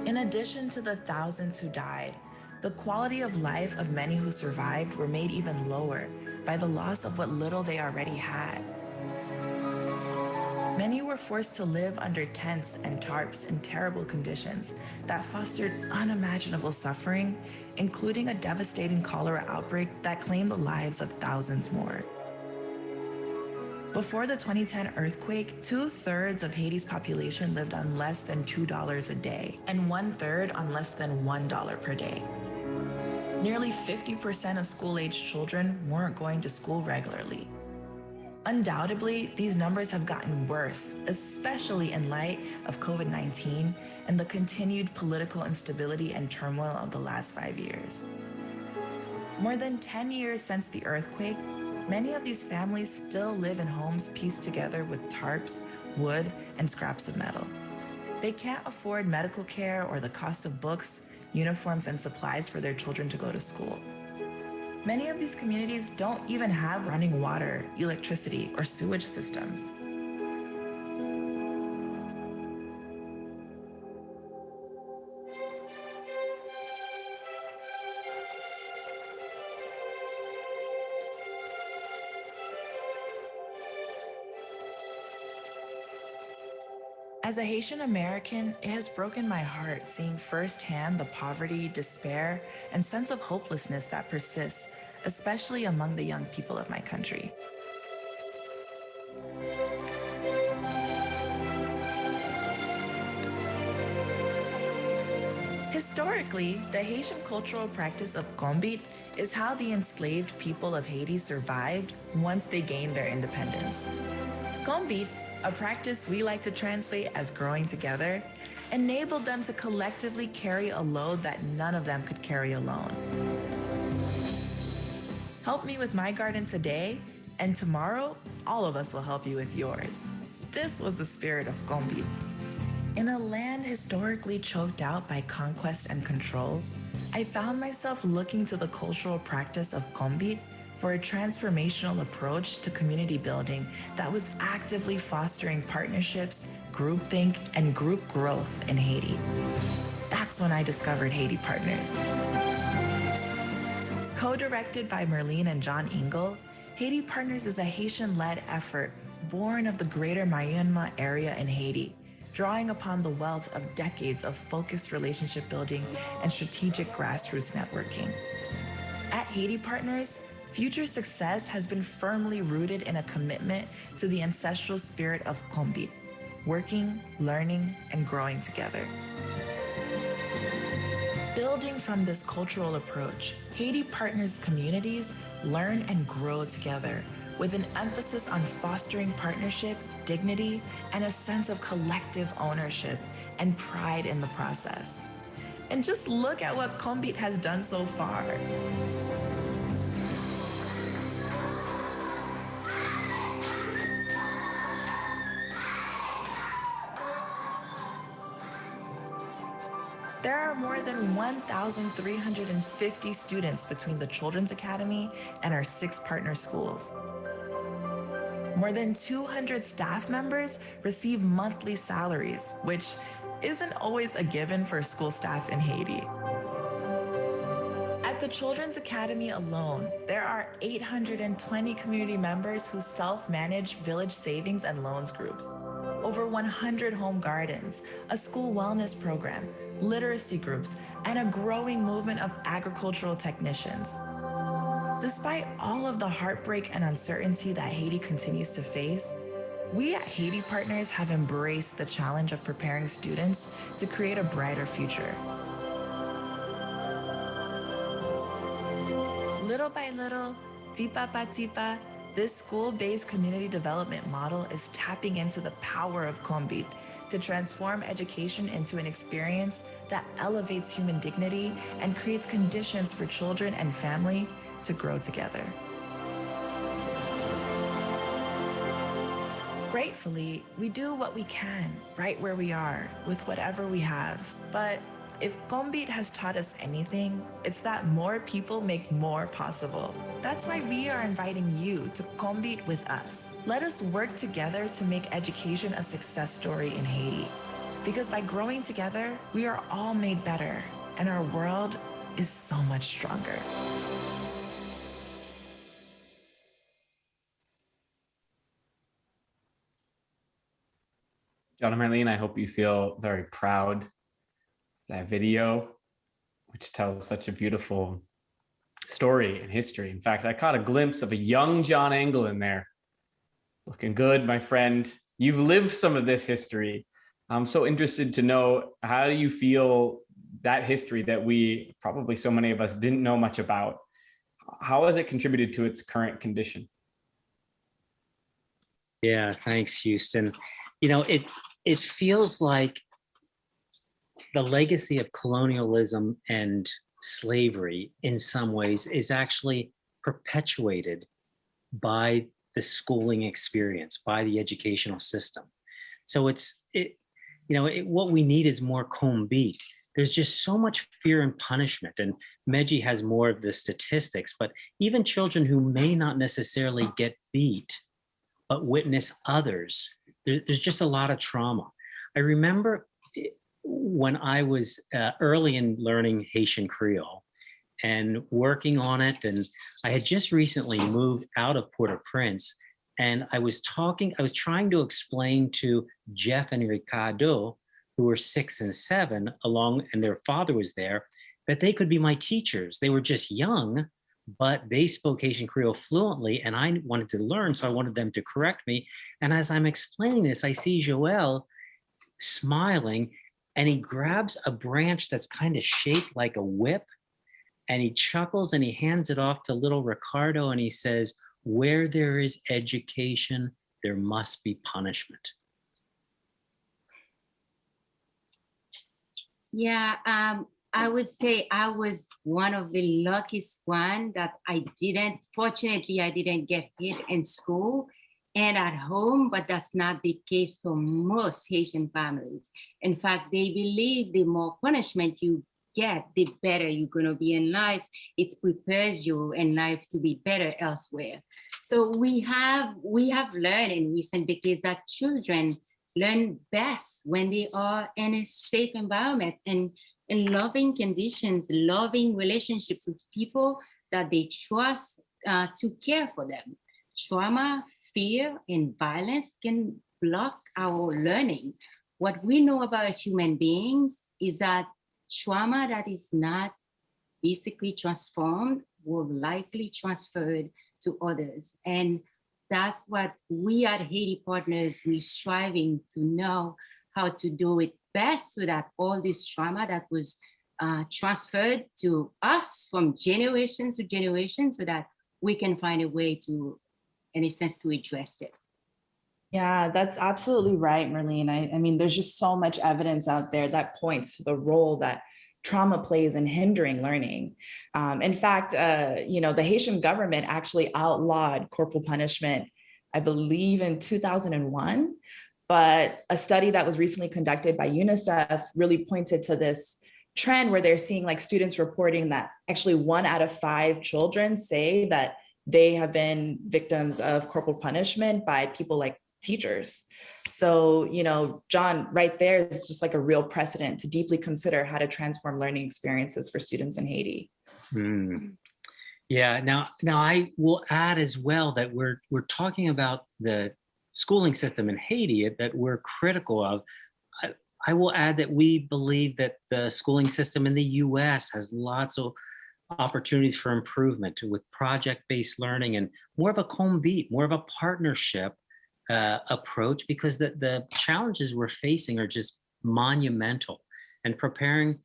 In addition to the thousands who died, the quality of life of many who survived were made even lower by the loss of what little they already had. Many were forced to live under tents and tarps in terrible conditions that fostered unimaginable suffering, including a devastating cholera outbreak that claimed the lives of thousands more. Before the 2010 earthquake, 2/3 of Haiti's population lived on less than $2 a day, and 1/3 on less than $1 per day. Nearly 50% of school-aged children weren't going to school regularly. Undoubtedly, these numbers have gotten worse, especially in light of COVID-19 and the continued political instability and turmoil of the last 5 years. More than 10 years since the earthquake, many of these families still live in homes pieced together with tarps, wood, and scraps of metal. They can't afford medical care or the cost of books, uniforms, and supplies for their children to go to school. Many of these communities don't even have running water, electricity, or sewage systems. As a Haitian American, it has broken my heart seeing firsthand the poverty, despair, and sense of hopelessness that persists, especially among the young people of my country. Historically, the Haitian cultural practice of Konbit is how the enslaved people of Haiti survived once they gained their independence. Konbit, a practice we like to translate as growing together, enabled them to collectively carry a load that none of them could carry alone. Help me with my garden today, and tomorrow, all of us will help you with yours. This was the spirit of Konbit. In a land historically choked out by conquest and control, I found myself looking to the cultural practice of Konbit for a transformational approach to community building that was actively fostering partnerships, groupthink, and group growth in Haiti. That's when I discovered Haiti Partners. Co-directed by Merline'e and John Engle, Haiti Partners is a Haitian-led effort born of the greater Mayunma area in Haiti, drawing upon the wealth of decades of focused relationship building and strategic grassroots networking. At Haiti Partners, future success has been firmly rooted in a commitment to the ancestral spirit of Konbit, working, learning, and growing together. Building from this cultural approach, Haiti Partners communities learn and grow together with an emphasis on fostering partnership, dignity, and a sense of collective ownership and pride in the process. And just look at what Konbit has done so far. There are more than 1,350 students between the Children's Academy and our 6 partner schools. More than 200 staff members receive monthly salaries, which isn't always a given for school staff in Haiti. At the Children's Academy alone, there are 820 community members who self-manage village savings and loans groups, over 100 home gardens, a school wellness program, literacy groups, and a growing movement of agricultural technicians. Despite all of the heartbreak and uncertainty that Haiti continues to face, we at Haiti Partners have embraced the challenge of preparing students to create a brighter future. Little by little, tipa pa tipa, this school-based community development model is tapping into the power of Konbit to transform education into an experience that elevates human dignity and creates conditions for children and family to grow together. Gratefully, we do what we can right where we are with whatever we have. But if Konbit has taught us anything, it's that more people make more possible. That's why we are inviting you to Konbit with us. Let us work together to make education a success story in Haiti. Because by growing together, we are all made better, and our world is so much stronger. John and Merline'e, I hope you feel very proud of that video, which tells such a beautiful story and history. In fact, I caught a glimpse of a young John Engle in there. Looking good, my friend. You've lived some of this history. I'm so interested to know, how do you feel that history that we, probably so many of us, didn't know much about? How has it contributed to its current condition? Yeah, thanks, Houston. You know, it feels like the legacy of colonialism and slavery in some ways is actually perpetuated by the schooling experience, by the educational system. So what we need is more Konbit. There's just so much fear and punishment, and Medjy has more of the statistics, but even children who may not necessarily get beat, but witness others, there's just a lot of trauma. I remember when I was early in learning Haitian Creole and working on it, and I had just recently moved out of Port-au-Prince, and I was trying to explain to Jeff and Ricardo, who were 6 and 7, and their father was there, that they could be my teachers. They were just young, but they spoke Haitian Creole fluently, and I wanted to learn, so I wanted them to correct me. And as I'm explaining this, I see Joel smiling, and he grabs a branch that's kind of shaped like a whip, and he chuckles and he hands it off to little Ricardo, and he says, "Where there is education, there must be punishment." Yeah, I would say I was one of the luckiest one that fortunately, I didn't get hit in school and at home, but that's not the case for most Haitian families. In fact, they believe the more punishment you get, the better you're gonna be in life. It prepares you in life to be better elsewhere. So we have learned in recent decades that children learn best when they are in a safe environment and in loving conditions, loving relationships with people that they trust to care for them. Trauma, fear, and violence can block our learning. what we know about human beings is that trauma that is not basically transformed will likely transferred to others. And that's what we at Haiti Partners, we're striving to know how to do it best so that all this trauma that was transferred to us from generation to generation, so that we can find a way to, in a sense, to address it. Yeah, that's absolutely right, Merline'e. I mean, there's just so much evidence out there that points to the role that trauma plays in hindering learning. In fact, the Haitian government actually outlawed corporal punishment, I believe in 2001, but a study that was recently conducted by UNICEF really pointed to this trend where they're seeing like students reporting that actually 1 out of 5 children say that they have been victims of corporal punishment by people like teachers. So, John, right there is just like a real precedent to deeply consider how to transform learning experiences for students in Haiti. Yeah, now I will add as well that we're talking about the schooling system in Haiti that we're critical of. I will add that we believe that the schooling system in the US has lots of opportunities for improvement with project-based learning and more of a Konbit, more of a partnership approach, because the challenges we're facing are just monumental, and preparing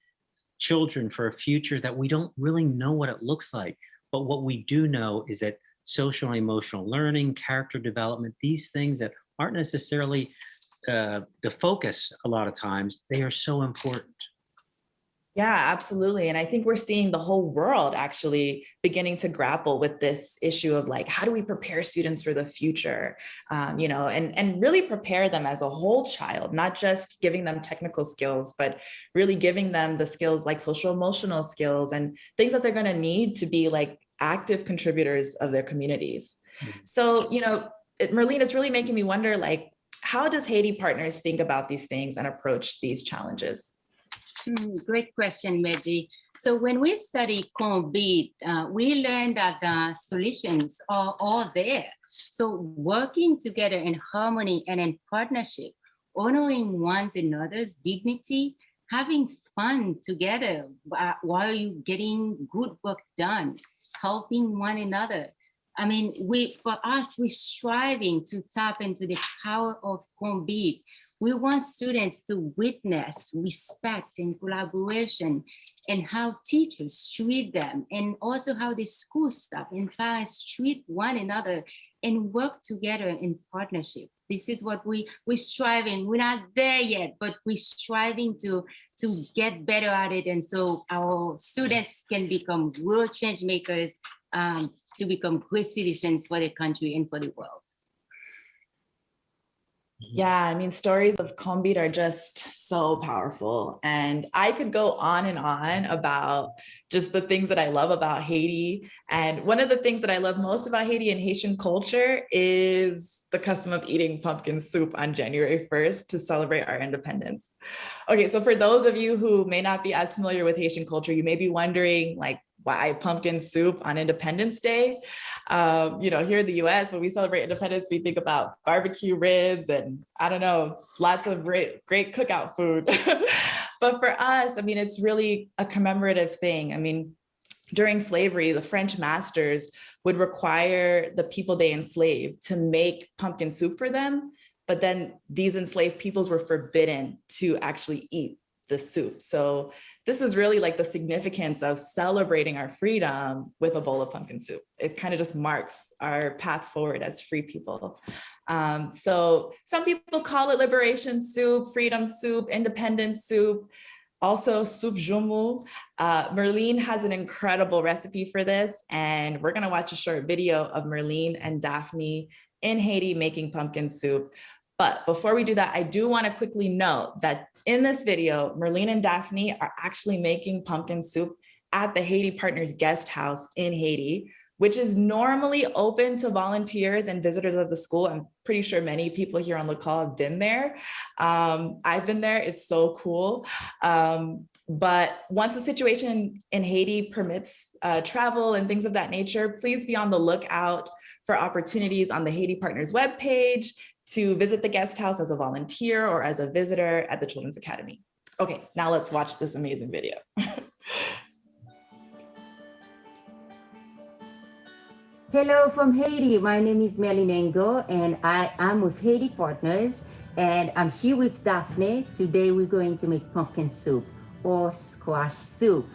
children for a future that we don't really know what it looks like. But what we do know is that social and emotional learning, character development, these things that aren't necessarily the focus a lot of times, they are so important. Yeah, absolutely. And I think we're seeing the whole world actually beginning to grapple with this issue of like, how do we prepare students for the future? And really prepare them as a whole child, not just giving them technical skills, but really giving them the skills like social emotional skills and things that they're going to need to be like active contributors of their communities. Mm-hmm. So, Merline'e, it's really making me wonder, like, how does Haiti Partners think about these things and approach these challenges? Great question, Medjy. So when we study Konbit, we learned that the solutions are all there. So working together in harmony and in partnership, honoring one another's dignity, having fun together while you're getting good work done, helping one another. I mean, for us, we're striving to tap into the power of Konbit. We want students to witness respect and collaboration, and how teachers treat them, and also how the school staff and parents treat one another and work together in partnership. This is what we're striving. We're not there yet, but we're striving to get better at it. And so our students can become real change makers, to become great citizens for the country and for the world. Yeah, I mean, stories of Konbit are just so powerful. And I could go on and on about just the things that I love about Haiti. And one of the things that I love most about Haiti and Haitian culture is the custom of eating pumpkin soup on January 1st to celebrate our independence. Okay, so for those of you who may not be as familiar with Haitian culture, you may be wondering, like, why pumpkin soup on Independence Day? Here in the US, when we celebrate independence, we think about barbecue ribs and I don't know, lots of great cookout food. But for us, I mean, it's really a commemorative thing. I mean, during slavery, the French masters would require the people they enslaved to make pumpkin soup for them, but then these enslaved peoples were forbidden to actually eat the soup. So this is really like the significance of celebrating our freedom with a bowl of pumpkin soup. It kind of just marks our path forward as free people. So some people call it liberation soup, freedom soup, independence soup, also soup jumu. Merline'e has an incredible recipe for this, and we're gonna watch a short video of Merline'e and Daphne in Haiti making pumpkin soup. But before we do that, I do want to quickly note that in this video, Merline'e and Daphne are actually making pumpkin soup at the Haiti Partners guest house in Haiti, which is normally open to volunteers and visitors of the school. I'm pretty sure many people here on the call have been there. I've been there, it's so cool. But once the situation in Haiti permits travel and things of that nature, please be on the lookout for opportunities on the Haiti Partners webpage to visit the guest house as a volunteer or as a visitor at the Children's Academy. Okay, now let's watch this amazing video. Hello from Haiti. My name is Merline'e Engle, and I am with Haiti Partners, and I'm here with Daphne. Today we're going to make pumpkin soup or squash soup,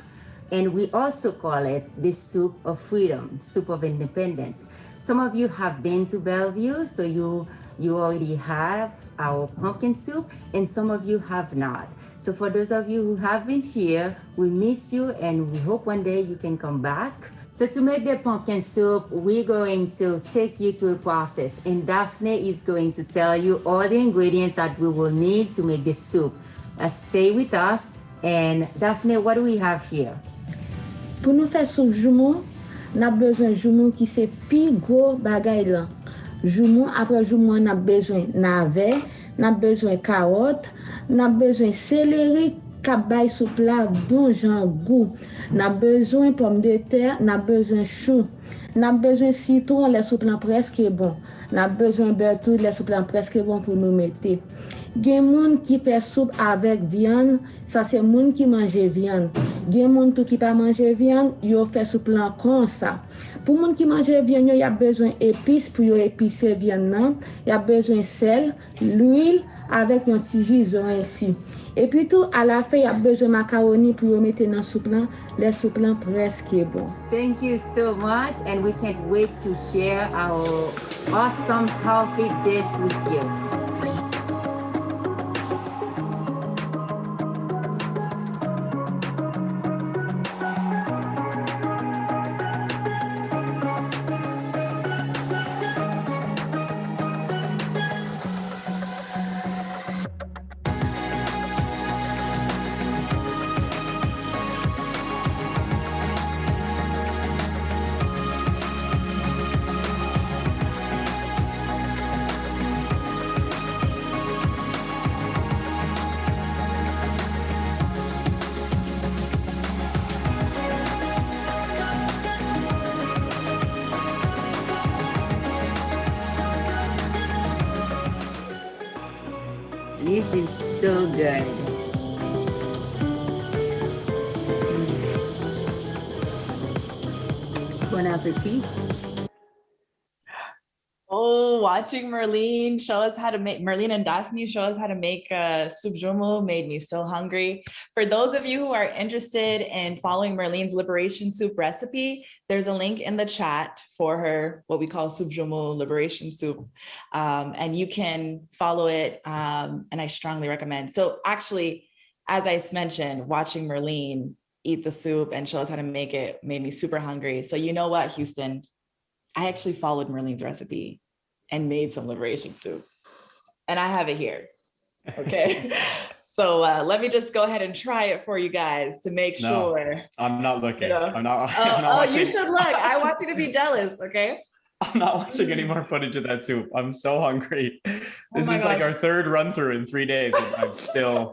and we also call it the soup of freedom, soup of independence. Some of you have been to Bellevue, so you already have our pumpkin soup, and some of you have not. So for those of you who have been here, we miss you, and we hope one day you can come back. So to make the pumpkin soup, we're going to take you through a process, and Daphne is going to tell you all the ingredients that we will need to make the soup. Stay with us. And Daphne, what do we have here? Pour nous faire soupe jumeau, on a besoin de jumeau qui c'est plus gros bagay là. Jumeau, après jumeau, on a besoin de navet, on a besoin de carottes, on a besoin de céleri, cabay soupe là, bon genre goût. On a besoin de pommes de terre, on a besoin de chou, on a besoin de citron, les soupes là presque bon. On a besoin de beurre tout, les soupes là presque bon pour nous mettre. Gen moun qui fait soupe avec viande, ça c'est moun qui mange viande. Gen moun tout qui pas mange viande, yo fait soupe là comme ça. Pour moun qui mange viande, yo y a besoin épices pour yo épicer viande nan, y a besoin sel, l'huile avec un petit gison ainsi. Et puis tout à la fin, y a besoin macaroni pour yo mettre dans soupe là, les soupes là presque bon. Thank you so much, and we can't wait to share our awesome healthy dish with you. This is so good. Bon appetit. Oh, watching Merline'e show us how to make, Merline'e and Daphne show us how to make soup jumeau made me so hungry. For those of you who are interested in following Merline's Liberation Soup recipe, there's a link in the chat for her, what we call soup jumeau liberation soup. And you can follow it, and I strongly recommend. So actually, as I mentioned, watching Merline'e eat the soup and show us how to make it made me super hungry. So you know what, Houston? I actually followed Merline's recipe and made some liberation soup, and I have it here. Okay. So let me just go ahead and try it for you guys to make sure. I'm not looking. You know? I'm not watching. You should look. I want you to be jealous. Okay. I'm not watching any more footage of that soup. I'm so hungry. This is like our third run through in 3 days. And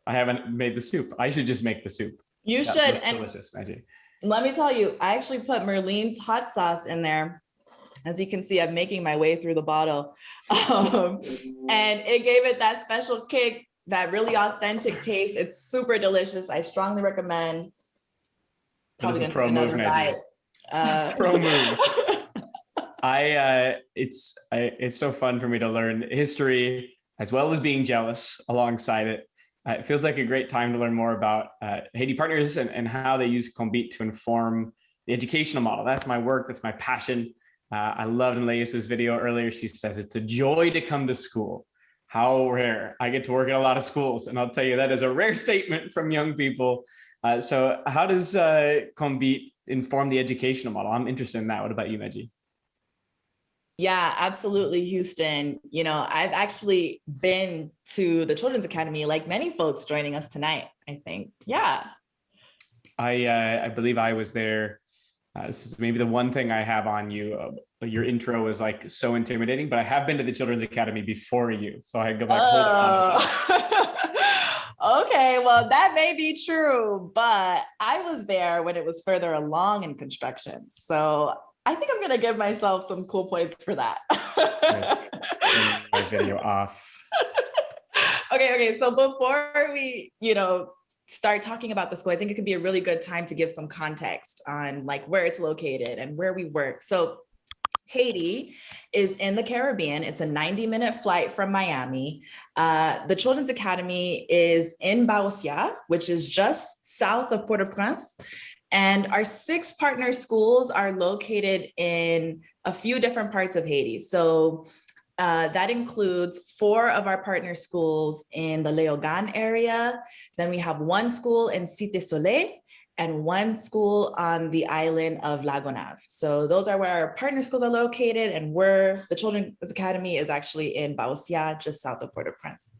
I haven't made the soup. I should just make the soup. You should. Looks and delicious, Medjy. let me tell you, I actually put Merline's hot sauce in there. As you can see, I'm making my way through the bottle. And it gave it that special kick, that really authentic taste. It's super delicious. I strongly recommend. That is a pro move, Medjy. Pro move. It's so fun for me to learn history as well as being jealous alongside it. It feels like a great time to learn more about Haiti Partners and how they use Konbit to inform the educational model. That's my work. That's my passion. I loved in Leissa's video earlier. She says, it's a joy to come to school. How rare. I get to work in a lot of schools, and I'll tell you, that is a rare statement from young people. So how does Konbit inform the educational model? I'm interested in that. What about you, Medjy? Yeah, absolutely, Houston. You know, I've actually been to the Children's Academy, like many folks joining us tonight, I think. Yeah. I believe I was there. This is maybe the one thing I have on you. Your intro is like so intimidating, but I have been to the Children's Academy before you. So I go back, hold on to that. Okay, well, that may be true, but I was there when it was further along in construction. So I think I'm gonna give myself some cool points for that. My video off. Okay. So before we, start talking about the school, I think it could be a really good time to give some context on like where it's located and where we work. So Haiti is in the Caribbean. It's a 90-minute flight from Miami. The Children's Academy is in Baosia, which is just south of Port-au-Prince. And our 6 partner schools are located in a few different parts of Haiti. So that includes 4 of our partner schools in the Léogâne area. Then we have 1 school in Cité Soleil and 1 school on the island of La Gonâve. So those are where our partner schools are located, and the Children's Academy is actually in Baosia, just south of Port-au-Prince.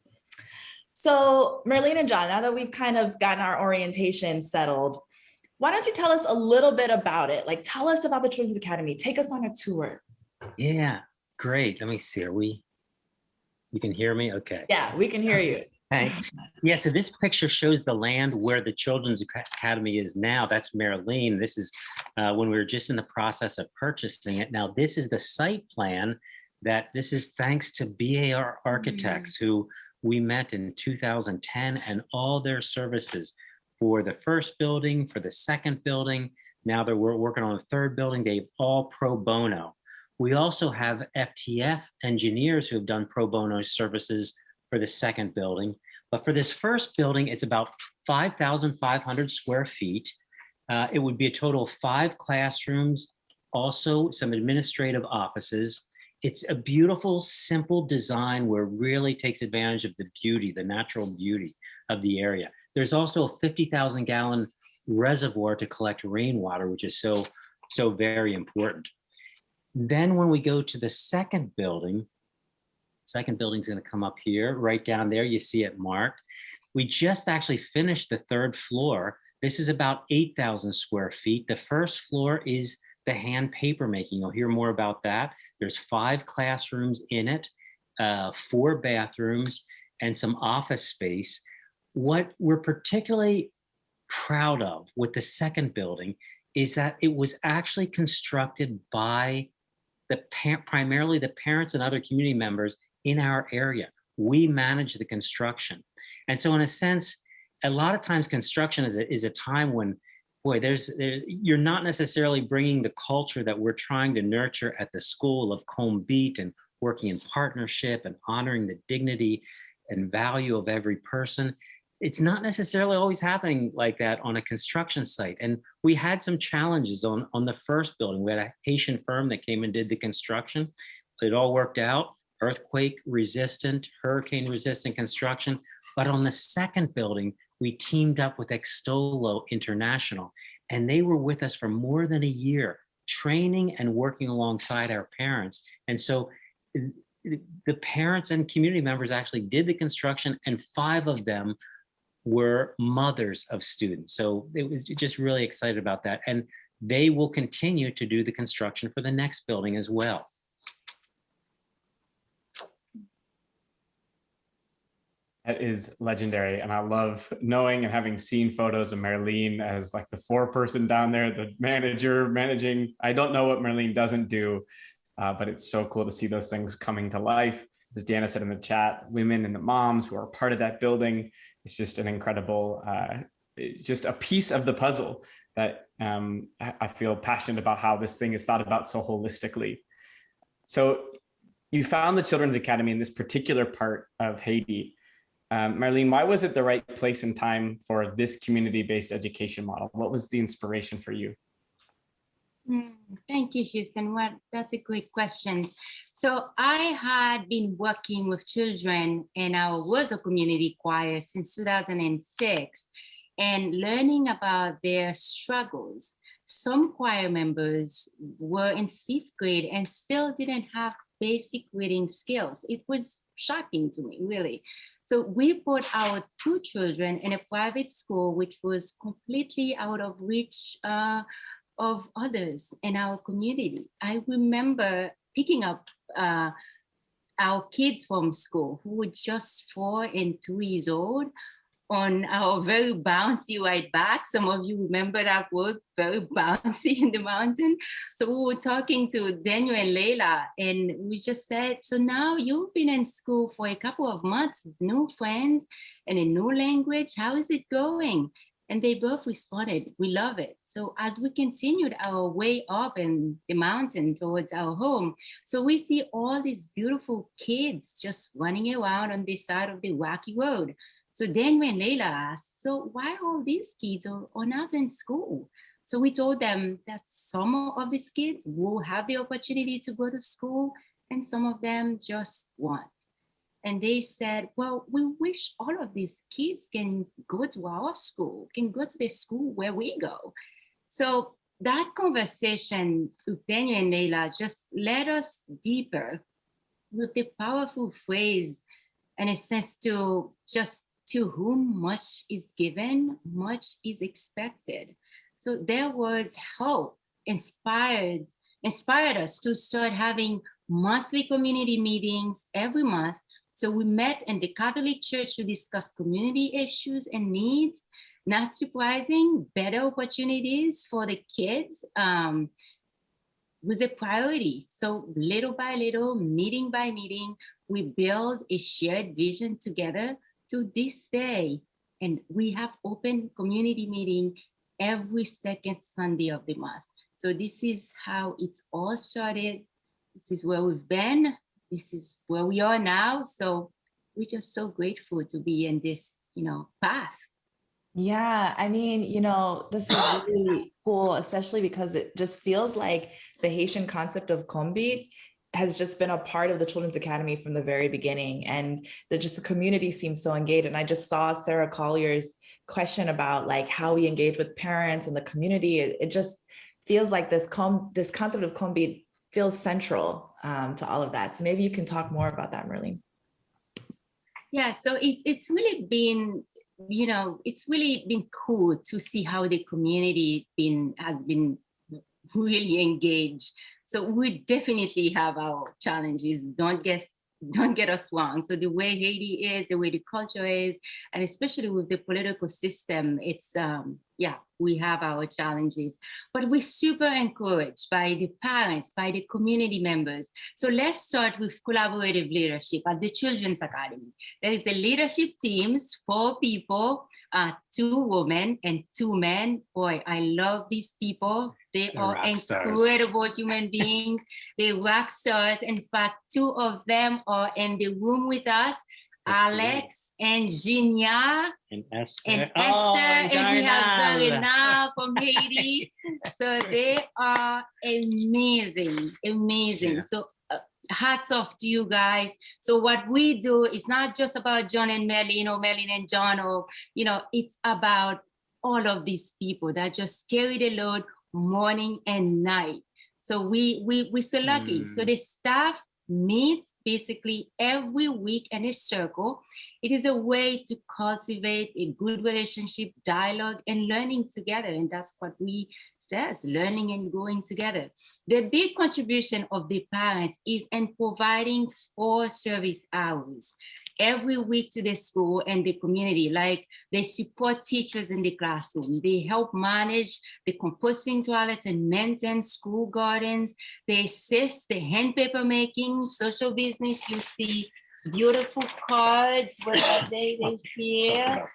So Merline'e and John, now that we've kind of gotten our orientation settled, why don't you tell us a little bit about it? Like, tell us about the Children's Academy. Take us on a tour. Yeah, great. Let me see. You can hear me? Okay. Yeah, we can hear you. Thanks. Yeah, so this picture shows the land where the Children's Academy is now. That's Merline'e. This is when we were just in the process of purchasing it. Now, this is the site plan this is thanks to BAR Architects, who we met in 2010, and all their services for the first building, for the second building. Now we're working on the third building. They've all pro bono. We also have FTF engineers who have done pro bono services for the second building. But for this first building, it's about 5,500 square feet. It would be a total of 5 classrooms, also some administrative offices. It's a beautiful, simple design where it really takes advantage of the beauty, the natural beauty of the area. There's also a 50,000 gallon reservoir to collect rainwater, which is so very important. Then when we go to the second building's going to come up here, right down there. You see it marked. We just actually finished the 3rd floor. This is about 8,000 square feet. The first floor is the hand paper making. You'll hear more about that. There's 5 classrooms in it, 4 bathrooms, and some office space. What we're particularly proud of with the second building is that it was actually constructed by primarily the parents and other community members in our area. We manage the construction. And so in a sense, a lot of times construction is a time when, boy, you're not necessarily bringing the culture that we're trying to nurture at the school of Konbit and working in partnership and honoring the dignity and value of every person. It's not necessarily always happening like that on a construction site. And we had some challenges on the first building. We had a Haitian firm that came and did the construction. It all worked out, earthquake resistant, hurricane resistant construction. But on the second building, we teamed up with Extolo International, and they were with us for more than a year, training and working alongside our parents. And so the parents and community members actually did the construction, and 5 of them were mothers of students. So it was just really excited about that. And they will continue to do the construction for the next building as well. That is legendary. And I love knowing and having seen photos of Merline'e as like the 4-person down there, the manager managing. I don't know what Merline'e doesn't do, but it's so cool to see those things coming to life. As Deanna said in the chat, women and the moms who are part of that building, it's just an incredible, just a piece of the puzzle that I feel passionate about how this thing is thought about so holistically. So you found the Children's Academy in this particular part of Haiti. Merline'e, why was it the right place and time for this community-based education model? What was the inspiration for you? Thank you, Houston. Well, that's a great question. So I had been working with children in our WOZO community choir since 2006 and learning about their struggles. Some choir members were in 5th grade and still didn't have basic reading skills. It was shocking to me, really. So we put our 2 children in a private school, which was completely out of reach of others in our community. I remember picking up our kids from school who were just 4 and 2 years old, on our very bouncy white back. Some of you remember that word, very bouncy in the mountain. So we were talking to Daniel and Leila, and we just said, so now you've been in school for a couple of months with new friends and a new language. How is it going? And they both responded, we love it. So as we continued our way up in the mountain towards our home, so we see all these beautiful kids just running around on this side of the rocky road. So then when Leila asked, so why all these kids are not in school? So we told them that some of these kids will have the opportunity to go to school and some of them just won't. And they said, well, we wish all of these kids can go to our school, can go to the school where we go. So that conversation with Daniel and Leila just led us deeper with the powerful phrase, in a sense, to just to whom much is given, much is expected. So their words helped inspired us to start having monthly community meetings every month. So we met in the Catholic Church to discuss community issues and needs. Not surprising, better opportunities for the kids was a priority. So little by little, meeting by meeting, we build a shared vision together to this day. And we have open community meeting every second Sunday of the month. So this is how it's all started. This is where we've been. This is where we are now. So we're just so grateful to be in this, path. Yeah, I mean, this is really cool, especially because it just feels like the Haitian concept of Konbit has just been a part of the Children's Academy from the very beginning. And the community seems so engaged. And I just saw Sarah Collier's question about like how we engage with parents and the community. It just feels like this concept of Konbit feels central to all of that. So maybe you can talk more about that, Merline'e. Yeah, so it's really been, it's really been cool to see how the community has been really engaged. So we definitely have our challenges. Don't get us wrong. So the way Haiti is, the way the culture is, and especially with the political system, it's we have our challenges, but we're super encouraged by the parents, by the community members. So let's start with collaborative leadership at the Children's Academy. There is the leadership teams, 4 people, 2 women and 2 men. Boy, I love these people. They are incredible human beings. They're rock stars. In fact, 2 of them are in the room with us. Alex and Ginia and Esther, and we have Jarina from Haiti. So they are amazing. Yeah. So hats off to you guys. So what we do is not just about John and Merline'e, Merline'e and John, it's about all of these people that just carry the load morning and night. So we're so lucky. So the staff meets basically every week in a circle. It is a way to cultivate a good relationship, dialogue, and learning together. And that's what we says, learning and growing together. The big contribution of the parents is in providing 4 service hours every week to the school and the community. Like they support teachers in the classroom. They help manage the composting toilets and maintain school gardens. They assist the hand paper making, social business. You see beautiful cards. What are they here?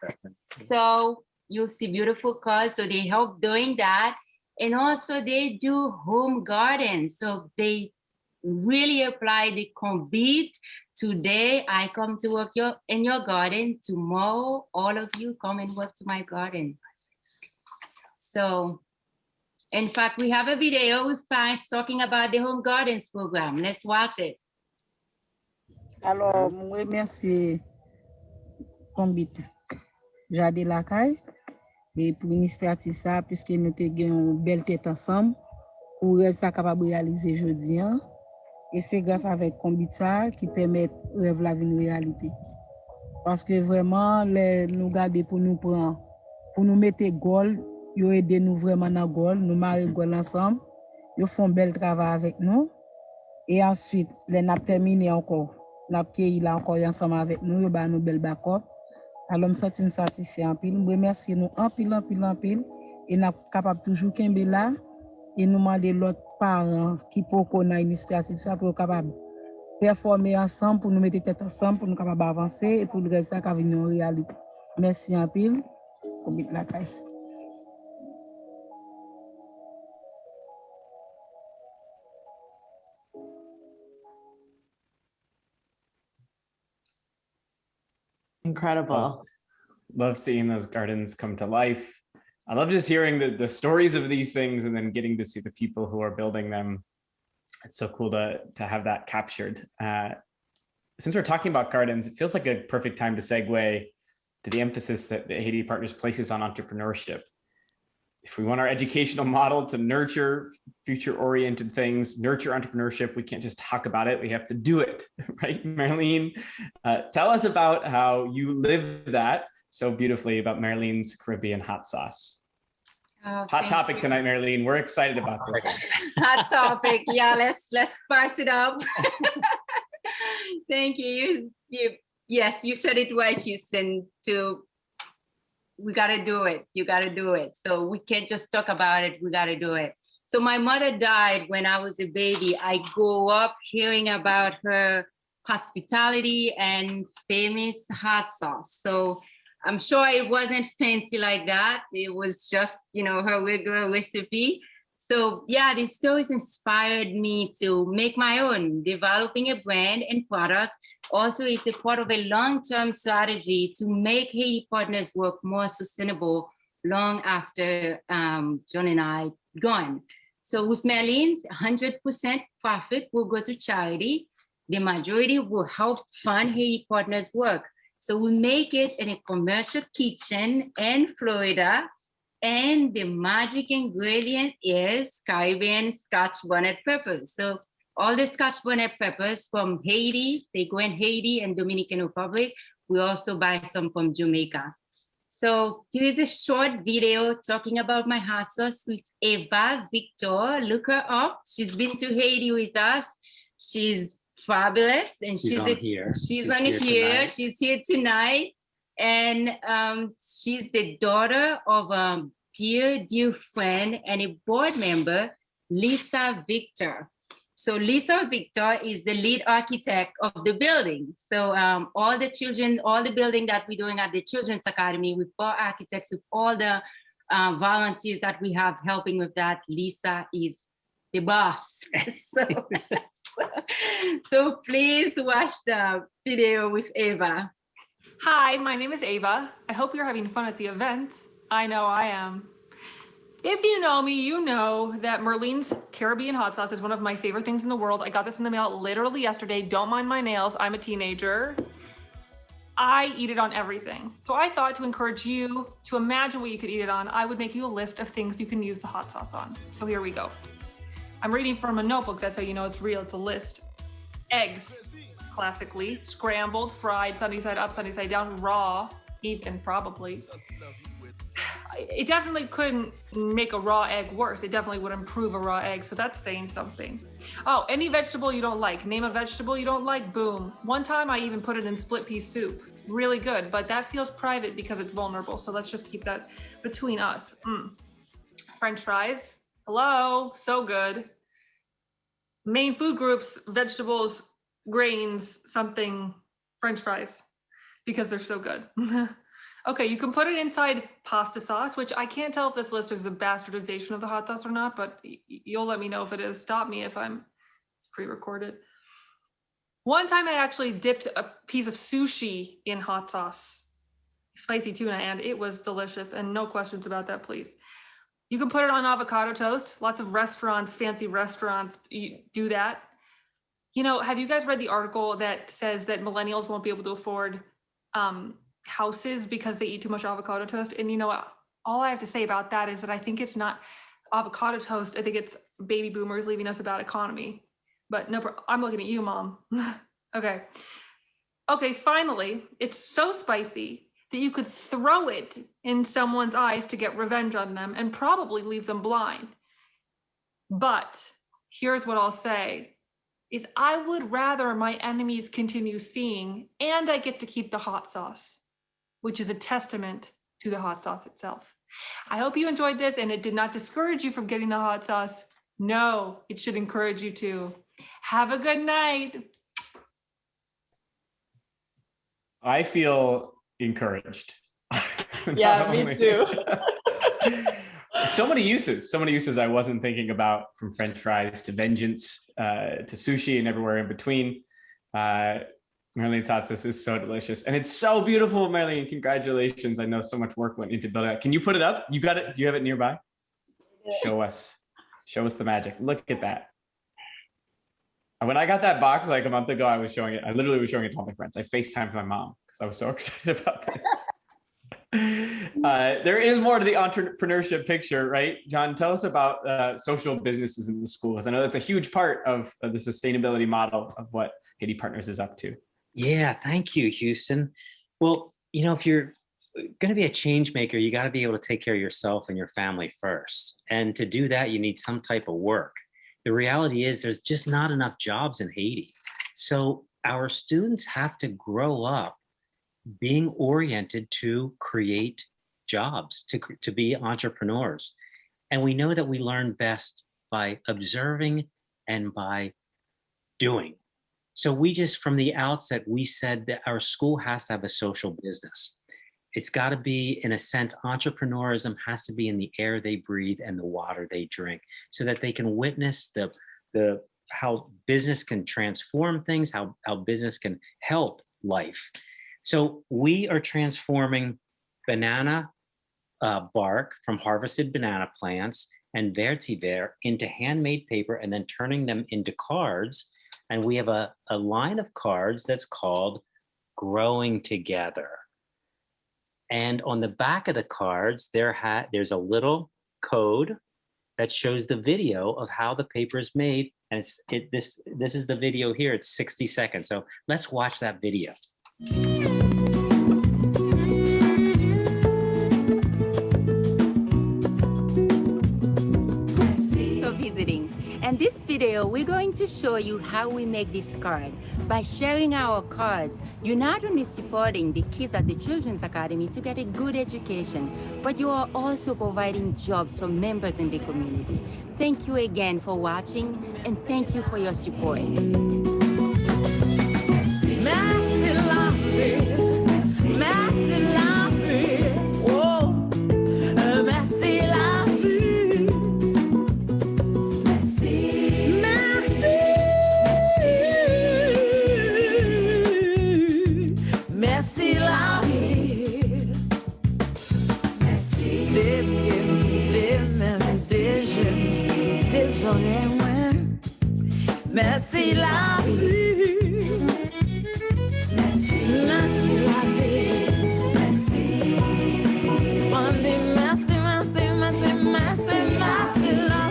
So you'll see beautiful cards. So they help doing that. And also they do home gardens. So they really apply the Konbit. Today, I come to work in your garden. Tomorrow, all of you come and work to my garden. So, in fact, we have a video with parents talking about the Home Gardens program. Let's watch it. Alors, je remercie Konbit. Jade Lakou et pour l'initiative ça, puisque nous avons une belle tête ensemble, pour être capable de réaliser aujourd'hui. Et c'est grâce avec Konbit ça qui permet de rêver la vie une réalité. Parce que vraiment, nous garder pour nous prendre, pour nous mettre goal, ils aident nous vraiment dans goal, nous marrer goal ensemble, ils font un bel travail avec nous. Et ensuite, les n'a terminé encore, n'a là encore ensemble avec nous, ils ba nous bel backup Alors, je me sens satisfait en pile. Je remercie nous en pile. Et nous sommes capables toujours de là. Et nous demandons l'autre parents qui peuvent connaître l'initiative ça pour capable performer ensemble, pour nous mettre tête ensemble, pour nous capables avancer et pour le reste ça qui venir en réalité. Merci en pile. Konbit la caille. Incredible. Love seeing those gardens come to life. I love just hearing the stories of these things and then getting to see the people who are building them. It's so cool to have that captured. Since we're talking about gardens, it feels like a perfect time to segue to the emphasis that Haiti Partners places on entrepreneurship. If we want our educational model to nurture future-oriented things, nurture entrepreneurship, we can't just talk about it, we have to do it, right? Merline'e, tell us about how you live that so beautifully about Merline's Caribbean hot sauce. Oh, hot topic tonight, Merline'e. We're excited about this one. Hot topic. Yeah, let's spice it up. Thank you. Yes, you said it right, Houston. We got to do it. You got to do it. So we can't just talk about it. We got to do it. So my mother died when I was a baby. I grew up hearing about her hospitality and famous hot sauce. So I'm sure it wasn't fancy like that. It was just, her regular recipe. So yeah, these stories inspired me to make my own. Developing a brand and product also is a part of a long-term strategy to make Haiti Partners work more sustainable long after John and I gone. So with Merline's, 100% profit will go to charity. The majority will help fund Haiti Partners work. So we make it in a commercial kitchen in Florida. And the magic ingredient is Caribbean Scotch bonnet peppers. So all the Scotch bonnet peppers from Haiti, they go in Haiti and Dominican Republic. We also buy some from Jamaica. So here's a short video talking about my hot sauce with Eva Victor. Look her up. She's been to Haiti with us. She's fabulous. And she's on here. She's here. She's here tonight. And she's the daughter of a dear friend and a board member, Eva Victor. So Eva Victor is the lead architect of the building. So all the building that we're doing at the Children's Academy with 4 architects, with all the volunteers that we have helping with that, Leissa is the boss. So please watch the video with Eva. Hi, my name is Eva. I hope you're having fun at the event. I know I am. If you know me, you know that Merline's Caribbean hot sauce is one of my favorite things in the world. I got this in the mail literally yesterday. Don't mind my nails. I'm a teenager. I eat it on everything. So I thought to encourage you to imagine what you could eat it on. I would make you a list of things you can use the hot sauce on. So here we go. I'm reading from a notebook. That's how you know it's real. It's a list. Eggs. Classically, scrambled, fried, sunny side up, sunny side down, raw, even probably. It definitely couldn't make a raw egg worse. It definitely would improve a raw egg, so that's saying something. Oh, any vegetable you don't like. Name a vegetable you don't like, boom. One time I even put it in split pea soup. Really good, but that feels private because it's vulnerable, so let's just keep that between us. French fries, hello, so good. Main food groups, vegetables, grains, something, French fries, because they're so good. Okay, you can put it inside pasta sauce, which I can't tell if this list is a bastardization of the hot sauce or not, but you'll let me know if it is. Stop me if it's pre-recorded. One time I actually dipped a piece of sushi in hot sauce, spicy tuna, and it was delicious, and no questions about that, please. You can put it on avocado toast. Lots of restaurants, fancy restaurants, do that. Have you guys read the article that says that millennials won't be able to afford houses because they eat too much avocado toast? And all I have to say about that is that I think it's not avocado toast. I think it's baby boomers leaving us a bad economy. But no, I'm looking at you, Mom. Okay, finally, it's so spicy that you could throw it in someone's eyes to get revenge on them and probably leave them blind. But here's what I'll say. Is I would rather my enemies continue seeing and I get to keep the hot sauce. which is a testament to the hot sauce itself. I hope you enjoyed this and it did not discourage you from getting the hot sauce. No, it should encourage you to. Have a good night. I feel encouraged. Yeah, me too. So many uses I wasn't thinking about, from French fries to vengeance to sushi and everywhere in between. Merline's hot sauce is so delicious and it's so beautiful. Merline, congratulations. I know so much work went into building it. Can you put it up? You got it? Do you have it nearby? Show us the magic. Look at that. When I got that box like a month ago, I literally was showing it to all my friends. I FaceTimed my mom because I was so excited about this. There is more to the entrepreneurship picture, right? John, tell us about social businesses in the schools. I know that's a huge part of the sustainability model of what Haiti Partners is up to. Yeah, thank you, Houston. Well, if you're going to be a change maker, you got to be able to take care of yourself and your family first. And to do that, you need some type of work. The reality is there's just not enough jobs in Haiti. So our students have to grow up being oriented to create jobs, to be entrepreneurs. And we know that we learn best by observing and by doing. So from the outset, we said that our school has to have a social business. It's got to be, in a sense, entrepreneurism has to be in the air they breathe and the water they drink, so that they can witness how business can transform things, how business can help life. So we are transforming banana bark from harvested banana plants and vetiver into handmade paper and then turning them into cards. And we have a line of cards that's called Growing Together. And on the back of the cards, there's a little code that shows the video of how the paper is made. And this is the video here. It's 60 seconds. So let's watch that video. In this video, we're going to show you how we make this card. By sharing our cards, you're not only supporting the kids at the Children's Academy to get a good education, but you are also providing jobs for members in the community. Thank you again for watching, and thank you for your support. Merci la vie. Merci, merci la vie. Merci. On dit merci, merci, merci, merci, merci la vie. Merci, merci, merci, merci, merci la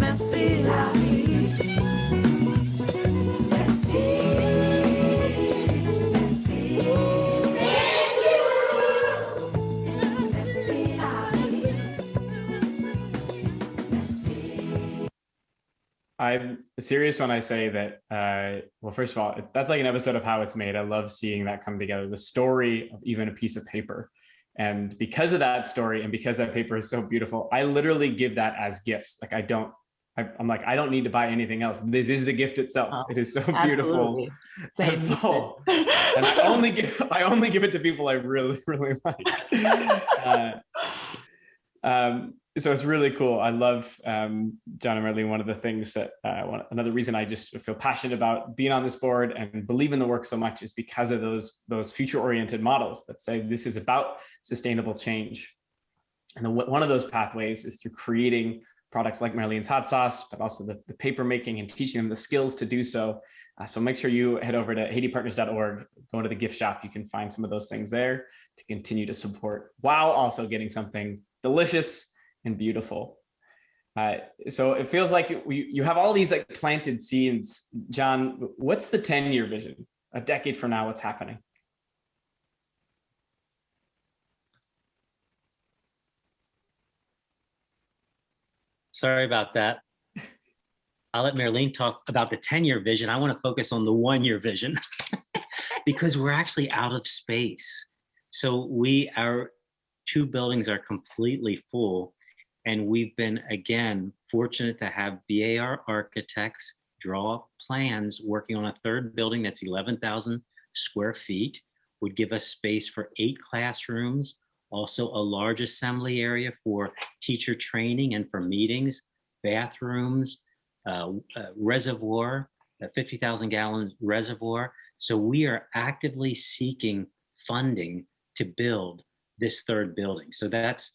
vie. Merci. I'm serious when I say that, well, first of all, that's like an episode of How It's Made. I love seeing that come together, the story of even a piece of paper. And because of that story and because that paper is so beautiful, I literally give that as gifts. Like I'm like, I don't need to buy anything else. This is the gift itself. Oh, it is so beautiful and full. And I only give it to people I really, really like. So it's really cool. I love John and Merline'e. One of the things that another reason I just feel passionate about being on this board and believe in the work so much is because of those future-oriented models that say this is about sustainable change. And one of those pathways is through creating products like Merline's Hot Sauce, but also the paper making and teaching them the skills to do so. So make sure you head over to HaitiPartners.org, go to the gift shop. You can find some of those things there to continue to support while also getting something delicious and beautiful. So it feels like you have all these like planted seeds. John, what's the 10-year vision? A decade from now, what's happening? Sorry about that. I'll let Merline'e talk about the 10-year vision. I want to focus on the 1-year vision because we're actually out of space. So our 2 buildings are completely full. And we've been, again, fortunate to have BAR architects draw plans working on a 3rd building that's 11,000 square feet, would give us space for 8 classrooms, also a large assembly area for teacher training and for meetings, bathrooms, reservoir, a 50,000 gallon reservoir. So we are actively seeking funding to build this 3rd building. So that's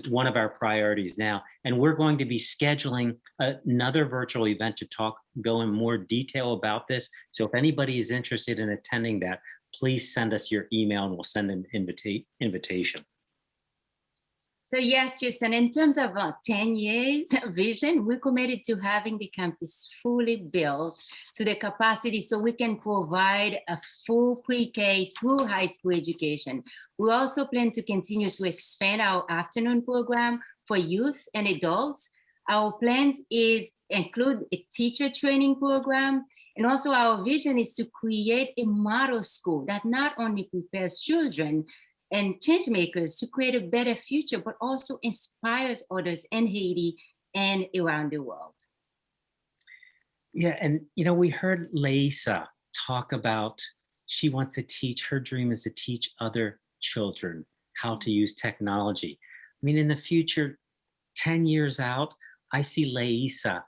one of our priorities now. And we're going to be scheduling another virtual event to go in more detail about this. So if anybody is interested in attending that, please send us your email and we'll send an invitation. So yes, Houston, in terms of 10 years vision, we're committed to having the campus fully built to the capacity so we can provide a full pre-K through high school education. We also plan to continue to expand our afternoon program for youth and adults. Our plans include a teacher training program, and also our vision is to create a model school that not only prepares children and change makers to create a better future, but also inspires others in Haiti and around the world. Yeah, and we heard Leissa talk about she wants to teach, her dream is to teach other children how to use technology. I mean, in the future, 10 years out, I see Leissa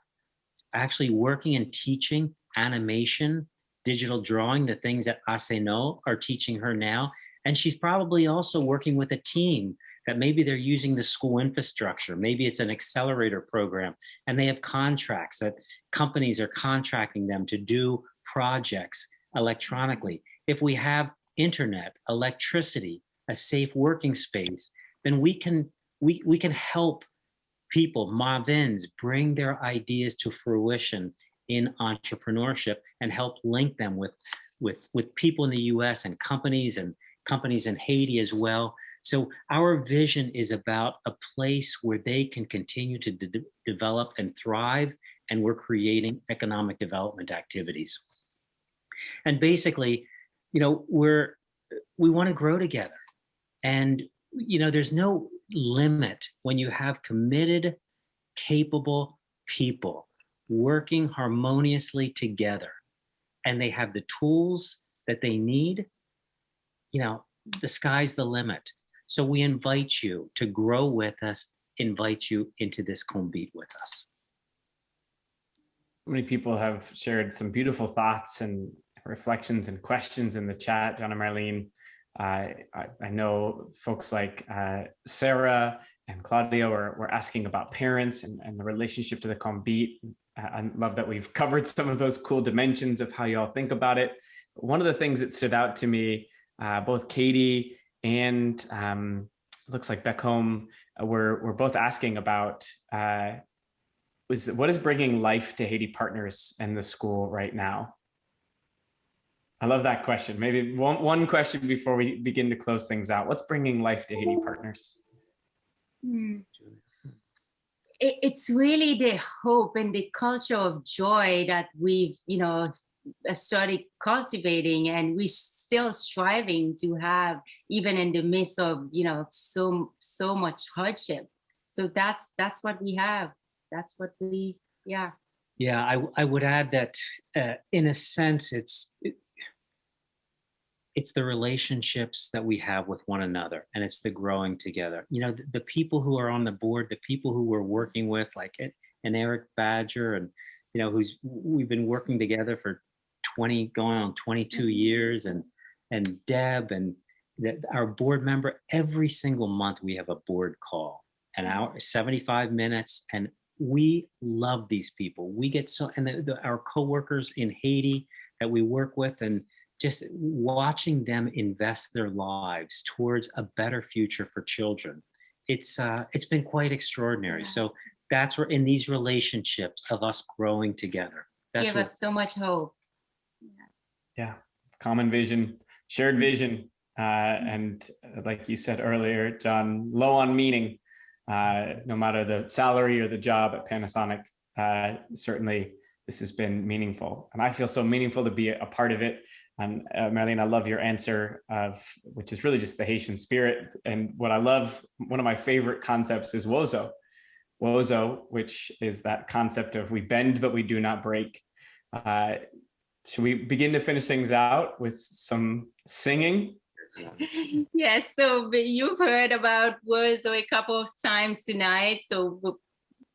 actually working and teaching animation, digital drawing, the things that Aseno are teaching her now. And she's probably also working with a team that maybe they're using the school infrastructure. Maybe it's an accelerator program and they have contracts that companies are contracting them to do projects electronically. If we have internet, electricity, a safe working space, then we can help people, Mavins, bring their ideas to fruition in entrepreneurship and help link them with people in the US and companies in Haiti as well. So our vision is about a place where they can continue to develop and thrive, and we're creating economic development activities. And basically, we want to grow together. And, there's no limit when you have committed, capable people working harmoniously together, and they have the tools that they need. The sky's the limit. So we invite you to grow with us, invite you into this Konbit with us. So many people have shared some beautiful thoughts and reflections and questions in the chat, John and Merline'e. I know folks like Sarah and Claudia were asking about parents and the relationship to the Konbit. I love that we've covered some of those cool dimensions of how y'all think about it. One of the things that stood out to me, both Katie and looks like back home, we're both asking about what is bringing life to Haiti Partners and the school right now? I love that question. Maybe one question before we begin to close things out. What's bringing life to Haiti Partners? It's really the hope and the culture of joy that we've, started cultivating, and we're still striving to have, even in the midst of, so much hardship. So that's what we have. That's what we, yeah. Yeah, I would add that in a sense, it's the relationships that we have with one another, and it's the growing together. The people who are on the board, the people who we're working with, like and Eric Badger, and we've been working together for going on 22 years, and Deb and our board member. Every single month we have a board call, an hour, 75 minutes, and we love these people. We get our coworkers in Haiti that we work with, and just watching them invest their lives towards a better future for children. It's been quite extraordinary. Yeah. So that's where, in these relationships of us growing together, give us so much hope. Yeah, common vision, shared vision, and like you said earlier, John, low on meaning. No matter the salary or the job at Panasonic, certainly this has been meaningful, and I feel so meaningful to be a part of it. And Merline'e, I love your answer which is really just the Haitian spirit. And what I love, one of my favorite concepts is WOZO. WOZO, which is that concept of we bend, but we do not break. Should we begin to finish things out with some singing? Yes, so you've heard about WOZO a couple of times tonight. So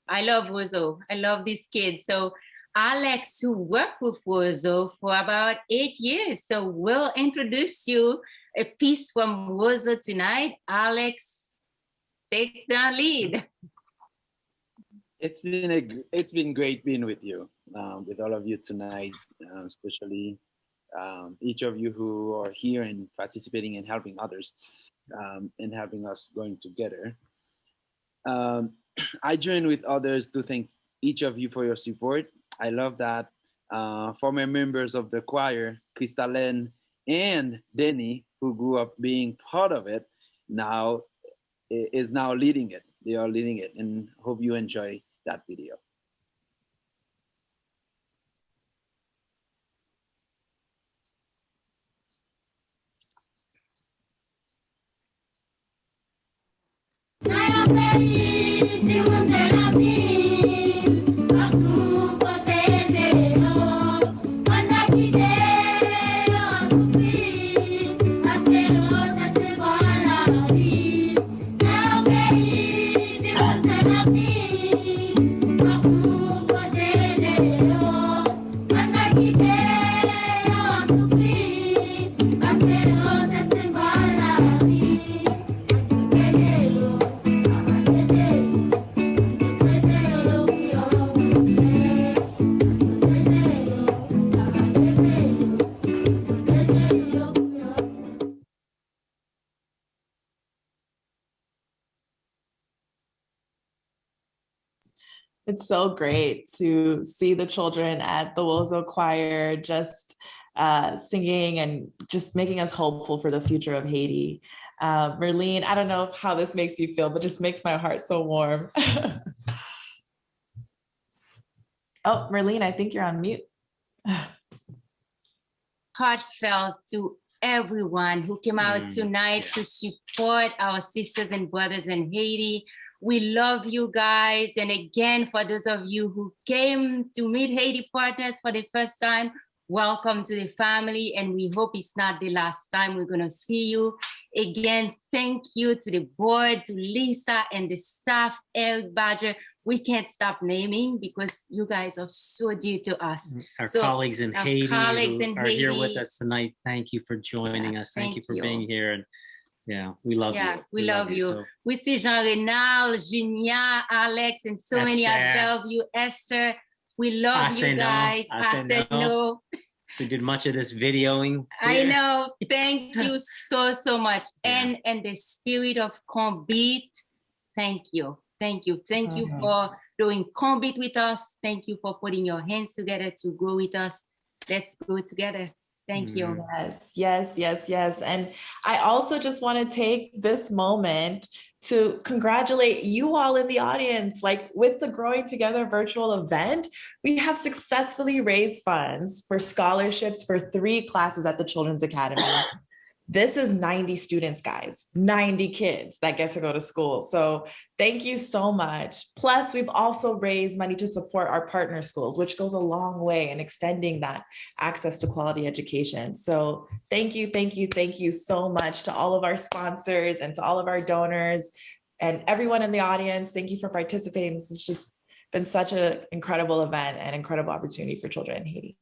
I love WOZO. I love these kids. So Alex, who worked with WOZO for about 8 years. So we'll introduce you a piece from WOZO tonight. Alex, take the lead. It's been great being with you, with all of you tonight, especially each of you who are here and participating and helping others and helping us going together. I join with others to thank each of you for your support. I love that former members of the choir, Crystalline and Denny, who grew up being part of it, now is now leading it. They are leading it, and hope you enjoy that video. It's so great to see the children at the WOZO choir just singing and just making us hopeful for the future of Haiti. Merline'e, I don't know how this makes you feel, but just makes my heart so warm. Oh, Merline'e, I think you're on mute. Heartfelt to everyone who came out tonight to support our sisters and brothers in Haiti. We love you guys. And again, for those of you who came to meet Haiti Partners for the first time, welcome to the family. And we hope it's not the last time we're going to see you. Again, thank you to the board, to Leissa and the staff, El Badger. We can't stop naming because you guys are so dear to us. Our colleagues in Haiti who are here with Haiti. us tonight, thank you for joining us. Thank you for being here. And yeah, we love you. We love you. So, we see Jean-Renal, Junia, Alex, and so many at Bellevue, Esther. We love you guys. Aseno. We did much of this videoing. I know. Thank you so, so much. And the spirit of Konbit, thank you. Thank you. Thank you for doing Konbit with us. Thank you for putting your hands together to go with us. Let's go together. Thank you. Yes, yes, yes, yes. And I also just want to take this moment to congratulate you all in the audience. Like with the Growing Together virtual event, we have successfully raised funds for scholarships for 3 classes at the Children's Academy. This is 90 students, guys, 90 kids that get to go to school. So thank you so much. Plus, we've also raised money to support our partner schools, which goes a long way in extending that access to quality education. So thank you, thank you, thank you so much to all of our sponsors and to all of our donors and everyone in the audience. Thank you for participating. This has just been such an incredible event and incredible opportunity for children in Haiti.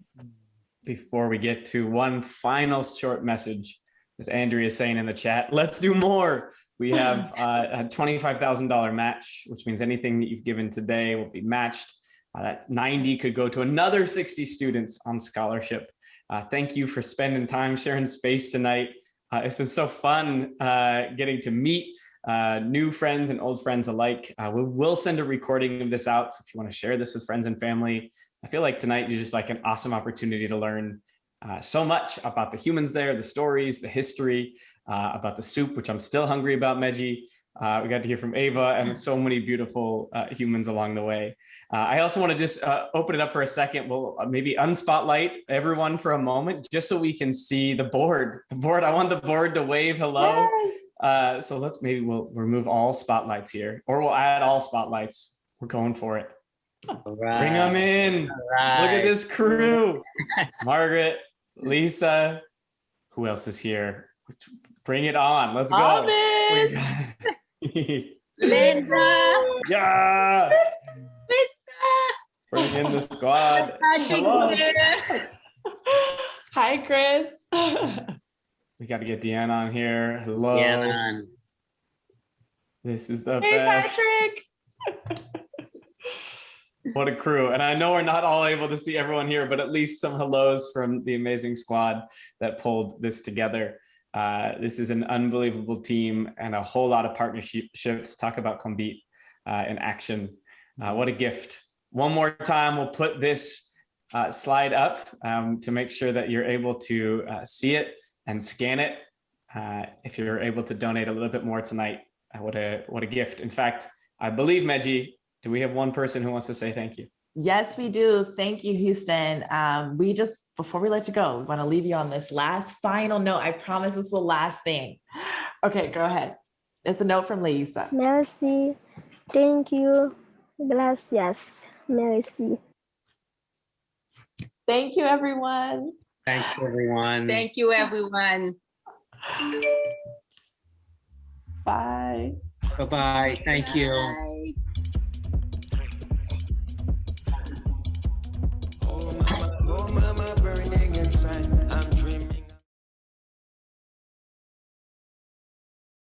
Before we get to one final short message, as Andrea is saying in the chat, let's do more. We have a $25,000 match, which means anything that you've given today will be matched. That 90 could go to another 60 students on scholarship. Thank you for spending time sharing space tonight. It's been so fun getting to meet new friends and old friends alike. We will send a recording of this out. So if you want to share this with friends and family, I feel like tonight is just like an awesome opportunity to learn so much about the humans there, the stories, the history, about the soup, which I'm still hungry about, Medjy. We got to hear from Eva and so many beautiful humans along the way. I also want to just open it up for a second. We'll maybe unspotlight everyone for a moment, just so we can see the board. I want the board to wave hello. Yes. So we'll remove all spotlights here, or we'll add all spotlights. We're going for it. All right. Bring them in. All right. Look at this crew. Margaret, Leissa. Who else is here? Bring it on. Let's go. Linda. Yeah. Bring in the squad. Hello. Hi, Chris. We got to get Deanna on here. Hello. Deanna. This is the hey, best. Patrick. What a crew. And I know we're not all able to see everyone here, but at least some hellos from the amazing squad that pulled this together. This is an unbelievable team and a whole lot of partnerships. Talk about Konbit in action. What a gift. One more time, we'll put this slide up to make sure that you're able to see it and scan it. If you're able to donate a little bit more tonight, what a gift. In fact, I believe, Medjy, do we have one person who wants to say thank you? Yes, we do. Thank you, Houston. Before we let you go, we want to leave you on this last final note. I promise this is the last thing. Okay, go ahead. It's a note from Leissa. Merci. Thank you. Gracias. Merci. Thank you, everyone. Thanks, everyone. Thank you, everyone. Bye. Bye-bye. Thank you. Bye.